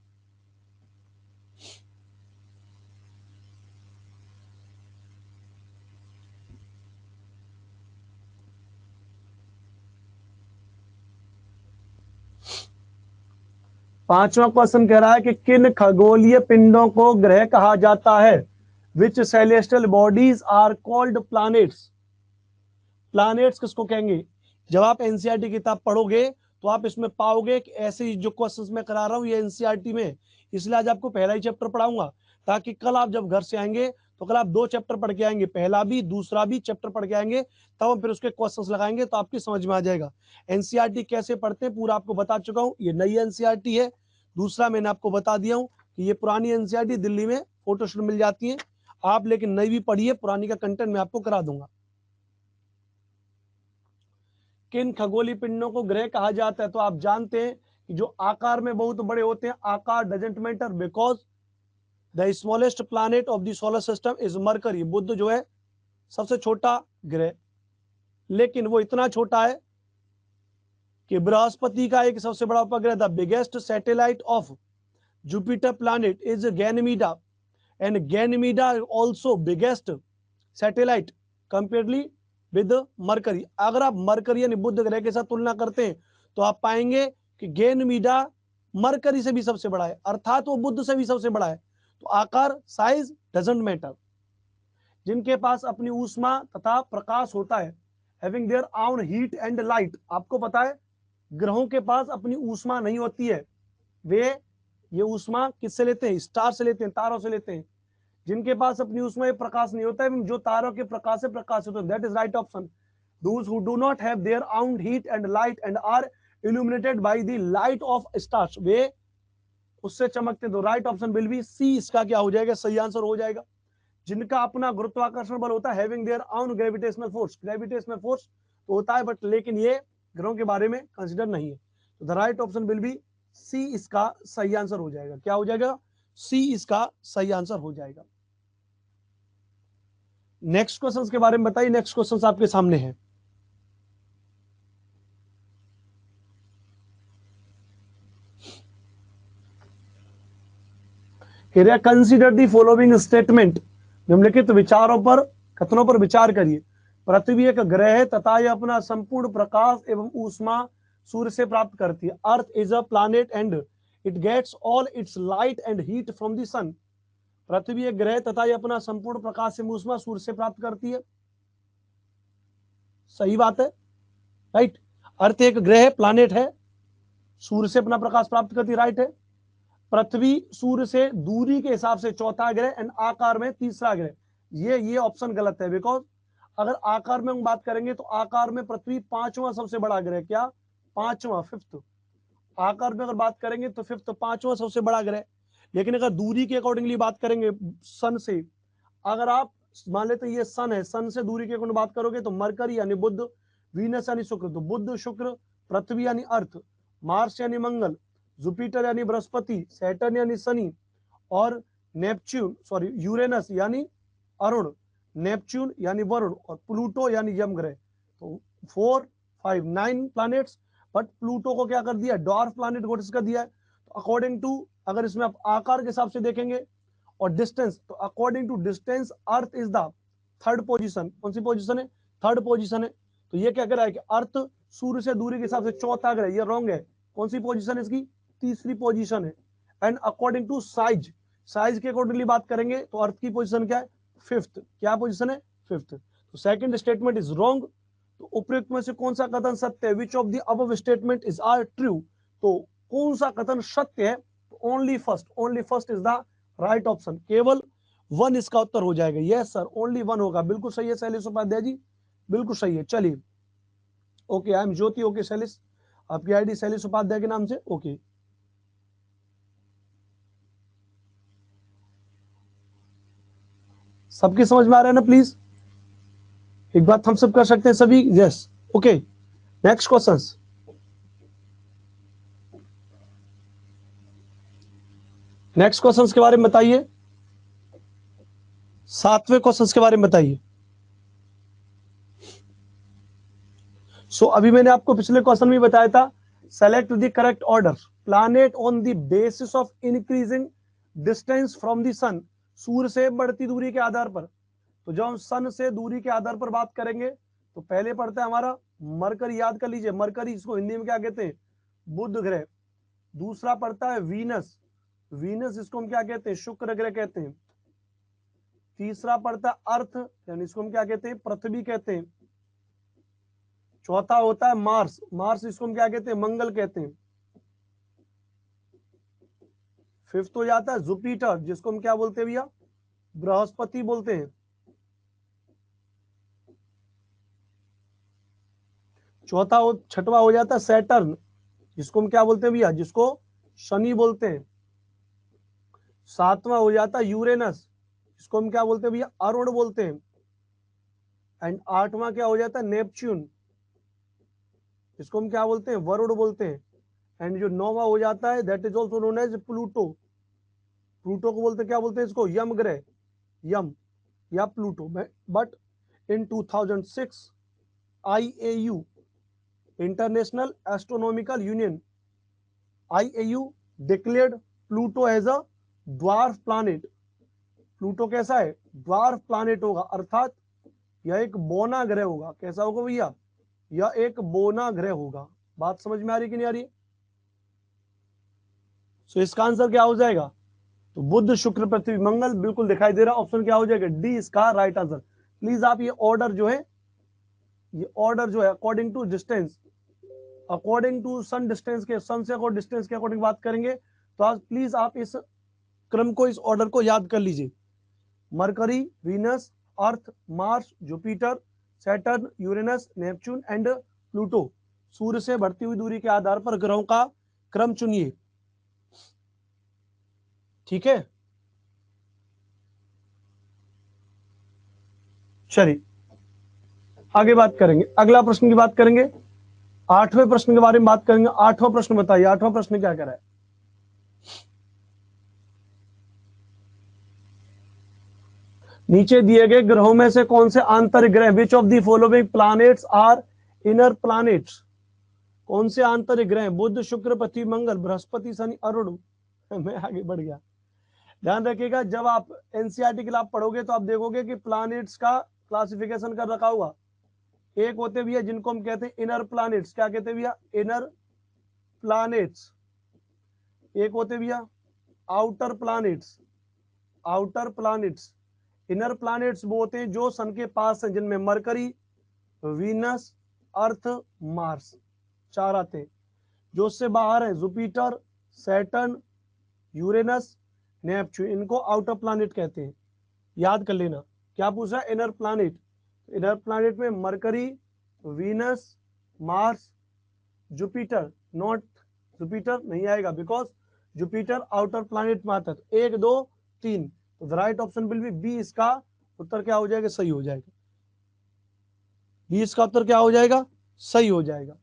पांचवा क्वेश्चन कह रहा है कि किन खगोलीय पिंडों को ग्रह कहा जाता है? Which celestial bodies are called planets? Planets किसको कहेंगे? जब आप एनसीईआरटी किताब पढ़ोगे तो आप इसमें पाओगे कि ऐसे जो क्वेश्चंस मैं करा रहा हूं ये एनसीईआरटी में, इसलिए आज आपको पहला ही चैप्टर पढ़ाऊंगा ताकि कल आप जब घर से आएंगे तो कल आप 2 चैप्टर पढ़ के आएंगे, पहला भी दूसरा भी चैप्टर पढ़ के आएंगे, तब हम फिर उसके क्वेश्चंस लगाएंगे तो आपकी समझ में आ जाएगा। एनसीईआरटी कैसे पढ़ते हैं पूरा आपको बता चुका हूं, ये नई एनसीईआरटी है। दूसरा मैंने आपको बता दिया हूं कि ये पुरानी एनसीईआरटी दिल्ली में फोटोस्टेट मिल जाती है आप, लेकिन नई भी पढ़िए, पुरानी का कंटेंट मैं आपको करा दूंगा। किन खगोलीय पिंडों को ग्रह कहा जाता है? तो आप जानते हैं कि जो आकार में बहुत बड़े होते हैं, आकार doesn't matter because the smallest planet of the solar system is Mercury. बुध जो है सबसे छोटा ग्रह, लेकिन वो इतना छोटा है कि बृहस्पति का एक सबसे बड़ा उपग्रह, the biggest satellite of Jupiter planet is Ganymede, and Ganymede also biggest satellite comparably with Mercury. अगर आप मरकरी यानी बुध ग्रह के साथ तुलना करते हैं तो आप पाएंगे कि गैनीमेडा मरकरी से भी सबसे बड़ा है, अर्थात वो बुध से भी सबसे बड़ा है। तो आकार, साइज डजंट मैटर। जिनके पास अपनी ऊष्मा तथा प्रकाश होता है, having their own heat and light. आपको पता है ग्रहों के पास अपनी ऊष्मा नहीं होती है, वे ये ऊष्मा किससे लेते हैं? स्टार से लेते हैं, तारों से लेते हैं। जिनके पास अपनी ऊष्मा में प्रकाश नहीं होता है, जो तारों के प्रकाश से प्रकाशित होते हैं, that is right option. Those who do not have their own heat and light and are illuminated by the light of stars, वे उससे चमकते। तो right option will be C, इसका क्या हो जाएगा? सही आंसर हो जाएगा। जिनका अपना गुरुत्वाकर्षण बल होता है, having their own gravitational force, gravitational force तो होता है, बट लेकिन ये ग्रहों के बारे में कंसिडर नहीं है। तो the right option will be C, इसका सही आंसर हो जाएगा। क्या हो जाएगा? सी इसका सही आंसर हो जाएगा। नेक्स्ट क्वेश्चन के बारे में बताइए। नेक्स्ट क्वेश्चन आपके सामने है। कंसीडर दी फॉलोइंग स्टेटमेंट, निम्नलिखित विचारों पर, कथनों पर विचार करिए। पृथ्वी एक ग्रह है तथा यह अपना संपूर्ण प्रकाश एवं ऊष्मा सूर्य से प्राप्त करती है। Earth is a planet and it gets all its light and heat from the sun. पृथ्वी एक ग्रह तथा यह अपना संपूर्ण प्रकाश एवं ऊष्मा सूर्य से प्राप्त करती है। सही बात है, राइट। अर्थ एक ग्रह है, प्लैनेट है, सूर्य से अपना प्रकाश प्राप्त करती है, राइट है। पृथ्वी सूर्य से दूरी के हिसाब से चौथा ग्रह एंड आकार में तीसरा ग्रह, ये ऑप्शन गलत है। बिकॉज अगर आकार में हम बात करेंगे तो आकार में पृथ्वी पांचवा सबसे बड़ा ग्रह, क्या? पांचवा, फिफ्थ। आकार में अगर बात करेंगे तो फिफ्थ, पांचवा सबसे बड़ा ग्रह। लेकिन अगर दूरी के अकॉर्डिंगली बात करेंगे सन से, अगर आप मान लेते ये सन है, सन से दूरी के अकॉर्डिंग बात करोगे तो मरकरी यानी बुध, वीनस यानी शुक्र, तो बुध शुक्र, पृथ्वी यानी अर्थ, मार्स यानी मंगल, जुपिटर यानी बृहस्पति, सैटर्न यानी शनि, और नेपच्यून सॉरी यूरेनस यानी अरुण, नेपच्यून यानी वरुण, और प्लूटो यानी यम ग्रह। तो 4, 5, 9 प्लैनेट्स, बट प्लूटो को क्या कर दिया? डॉर्फ प्लैनेट घोषित कर दिया है। तो अकॉर्डिंग टू, अगर इसमें आप आकार के हिसाब से देखेंगे और डिस्टेंस, तो according to distance earth is the third position. कौन सी पोजीशन है? थर्ड पोजीशन है। तो ये क्या कह रहा है कि अर्थ सूर्य से दूरी के हिसाब से चौथा ग्रह, ये रॉन्ग है। कौन सी पोजीशन है इसकी? तीसरी पोजीशन है। And according to size, size के अकॉर्डिंगली बात करेंगे तो अर्थ की पोजीशन क्या है? फिफ्थ। क्या पोजीशन है? फिफ्थ। तो सेकंड स्टेटमेंट इज रॉन्ग। तो उपयुक्त में से कौन सा कथन सत्य है? Which of the above statement is are true. तो कौन सा कथन सत्य है? Only first, only first is the right option. केवल 1 इसका उत्तर हो जाएगा। यस सर, ओनली 1 होगा। बिल्कुल सही है शैलेश उपाध्याय जी, बिल्कुल सही है। चलिए, okay, I am Jyoti. Okay Shailesh, आपकी आईडी शैलेश उपाध्याय के नाम से। ओके, सबकी समझ में आ रहा है ना? प्लीज एक बात हम सब कर सकते हैं सभी। Yes, okay. Next question, next question के बारे में बताइए। 7वें क्वेश्चन के बारे में बताइए। सो अभी मैंने आपको पिछले क्वेश्चन में बताया था, select the correct order, planet on the basis of increasing distance from the sun. सूर्य से बढ़ती दूरी के आधार पर। तो जब हम सन से दूरी के आधार पर बात करेंगे तो पहले पड़ता है हमारा मरकरी, याद कर लीजिए मरकरी, इसको हिंदी में क्या कहते हैं? बुध ग्रह। दूसरा पड़ता है वीनस, वीनस इसको हम क्या कहते हैं? शुक्र ग्रह कहते हैं। तीसरा पड़ता है अर्थ, यानी इसको हम क्या कहते हैं? पृथ्वी कहते हैं। चौथा होता है मार्स, मार्स इसको हम क्या कहते हैं? मंगल कहते हैं। फिफ्थ हो जाता है जुपिटर, जिसको हम क्या बोलते हैं भैया? बृहस्पति बोलते हैं। छठवा हो जाता है सैटर्न, जिसको हम क्या बोलते हैं भैया, जिसको शनि बोलते हैं। सातवां हो जाता है यूरेनस, जिसको हम क्या बोलते हैं भैया, अरुण बोलते हैं। एंड आठवां क्या हो जाता है नेपच्यून, जिसको हम क्या बोलते हैं, वरुण बोलते हैं। एंड जो नौवां हो जाता है that is also known as Pluto. Pluto को बोलते क्या बोलते हैं, इसको यम ग्रह, यम या Pluto. But in 2006 IAU, international astronomical union, IAU declared Pluto as a dwarf planet. Pluto कैसा है, ड्वार्फ प्लैनेट होगा, अर्थात यह एक बोना ग्रह होगा। कैसा होगा भैया, यह एक बोना ग्रह होगा। बात समझ में आ रही कि नहीं आ रही? सो इसका आंसर क्या हो जाएगा, तो बुध शुक्र पृथ्वी मंगल बिल्कुल दिखाई दे रहा। ऑप्शन क्या हो जाएगा, डी इसका राइट आंसर। प्लीज आप ये ऑर्डर जो है, ये ऑर्डर जो है according to distance, according to sun distance के, सन से अकॉर्डिंग डिस्टेंस के अकॉर्डिंग बात करेंगे। तो आज प्लीज आप इस क्रम को, इस ऑर्डर को याद कर लीजिए। Mercury, Venus, Earth, Mars, Jupiter, Saturn, Uranus, Neptune and Pluto. सूर्य से बढ़ती हुई दूरी के आधार पर ग्रहों का क्रम चुनिए। ठीक है, चलिए आगे बात करेंगे। अगला प्रश्न की बात करेंगे, आठवें प्रश्न के बारे में बात करेंगे। आठवां प्रश्न बताइए, आठवां प्रश्न क्या कह रहा है? नीचे दिए गए ग्रहों में से कौन से आंतरिक ग्रह, which of the following planets are inner planets, कौन से आंतरिक ग्रह, बुध शुक्र पृथ्वी मंगल बृहस्पति शनि अरुण। मैं आगे बढ़ गया। ध्यान रखिएगा, जब आप एनसीईआरटी के लिए पढ़ोगे तो आप देखोगे कि प्लैनेट्स का क्लासिफिकेशन कर रखा हुआ। एक होते भैया जिनको हम कहते हैं इनर प्लैनेट्स, क्या कहते हैं भैया, इनर प्लैनेट्स। एक होते भैया outer planets, outer planets. Inner planets वो होते हैं जो सन के पास हैं, जिनमें मरकरी, वीनस, अर्थ, मार्स चार आते हैं। जो उससे बाहर है जुपिटर, सैटर्न, यूरेनस, नेपच्यून, इनको आउटर प्लैनेट कहते हैं। याद कर लेना। क्या पूछ रहा है, इनर प्लैनेट। इनर प्लैनेट में mercury, Venus, Mars, Jupiter, not Jupiter नहीं आएगा बिकॉज जुपिटर आउटर प्लैनेट में आता है। तो एक दो तीन, तो the right option will be B. इसका उत्तर क्या हो जाएगा, सही हो जाएगा। बी इसका उत्तर क्या हो जाएगा, सही हो जाएगा।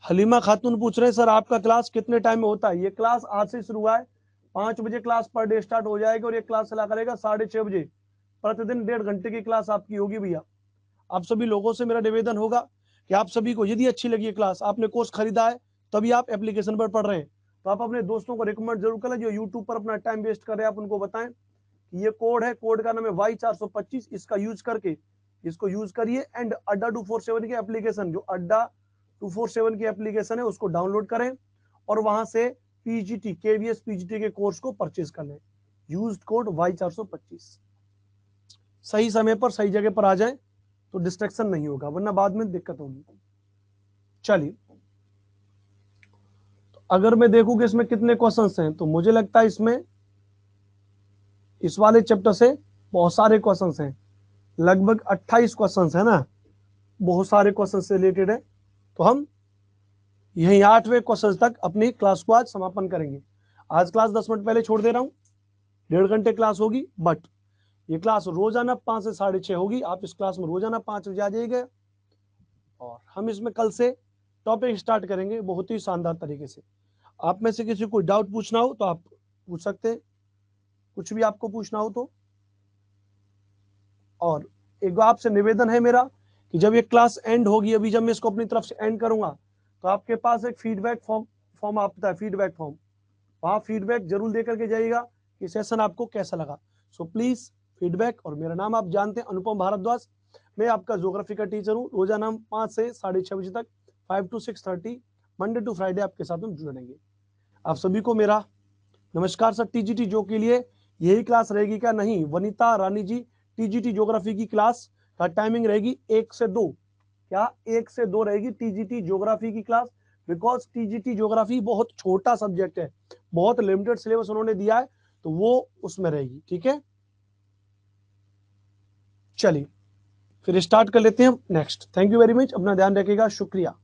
हलीमा खातून पूछ रहे हैं सर आपका क्लास कितने टाइम में होता है? ये क्लास आज से शुरू हुआ है, 5 बजे क्लास पर डे स्टार्ट हो जाएगी और ये क्लास चला करेगा 6:30 बजे। प्रतिदिन 1.5 घंटे की क्लास आपकी होगी भैया। आप सभी लोगों से मेरा निवेदन होगा कि आप सभी को यदि अच्छी लगी क्लास, आपने कोर्स खरीदा है तभी आप एप्लीकेशन पर पढ़ रहे हैं, तो आप अपने दोस्तों को रिकमेंड जरूर करें जो यूट्यूब पर अपना टाइम वेस्ट कर रहे हैं। आप उनको बताएं कि ये कोड है, कोड का नाम है Y425, इसका यूज करके इसको यूज करिए। एंड अड्डा 247 की एप्लीकेशन, जो अड्डा 247 की एप्लीकेशन है उसको डाउनलोड करें और वहां से पीजीटी, केवीएस पीजीटी के कोर्स को परचेज कर लें। Use code Y425। सही समय पर सही जगह पर आ जाए तो डिस्ट्रैक्शन नहीं होगा, वरना बाद में दिक्कत होगी। चलिए, तो अगर मैं देखूं कि इसमें कितने क्वेश्चंस हैं, तो मुझे लगता है इसमें इस वाले चैप्टर से बहुत सारे क्वेश्चंस हैं, लगभग 28 क्वेश्चंस है ना, बहुत सारे क्वेश्चन से रिलेटेड है। तो हम यही 8वें क्वेश्चन तक अपनी क्लास को आज समापन करेंगे। आज क्लास 10 मिनट पहले छोड़ दे रहा हूँ, 1.5 घंटे क्लास होगी, बट ये क्लास रोजाना 5 से 6:30 होगी। आप इस क्लास में रोजाना 5 बजे आ जाइएगा और हम इसमें कल से टॉपिक स्टार्ट करेंगे बहुत ही शानदार तरीके से। आप में से किसी को डाउट पूछना हो तो आप पूछ सकते हैं, कुछ भी आपको पूछना हो तो। और एक आपसे निवेदन है मेरा कि जब ये क्लास एंड होगी, अभी जब मैं इसको अपनी तरफ से एंड करूंगा, तो आपके पास एक फीडबैक फॉर्म आता है, फीडबैक फॉर्म, वहां फीडबैक जरूर देकर के जाइएगा कि सेशन आपको कैसा लगा। So please feedback. और मेरा नाम आप जानते हैं, अनुपम भारद्वाज। मैं आपका ज्योग्राफी का टीचर हूँ। रोजाना 5 से 6:30 बजे तक, 5 to 6:30, मंडे टू फ्राइडे आपके साथ हम जुड़ेंगे। आप सभी को मेरा नमस्कार सर। टीजीटी जो के लिए यही क्लास रहेगी क्या? नहीं, वनिता रानी जी, टीजीटी ज्योग्राफी की क्लास का टाइमिंग रहेगी 1 से 2। क्या 1 से 2 रहेगी टीजीटी ज्योग्राफी की क्लास? बिकॉज टीजीटी ज्योग्राफी बहुत छोटा सब्जेक्ट है, बहुत लिमिटेड सिलेबस उन्होंने दिया है। तो वो उसमें रहेगी। ठीक है, चलिए फिर स्टार्ट कर लेते हैं हम next. Thank you very much, अपना ध्यान रखिएगा, शुक्रिया।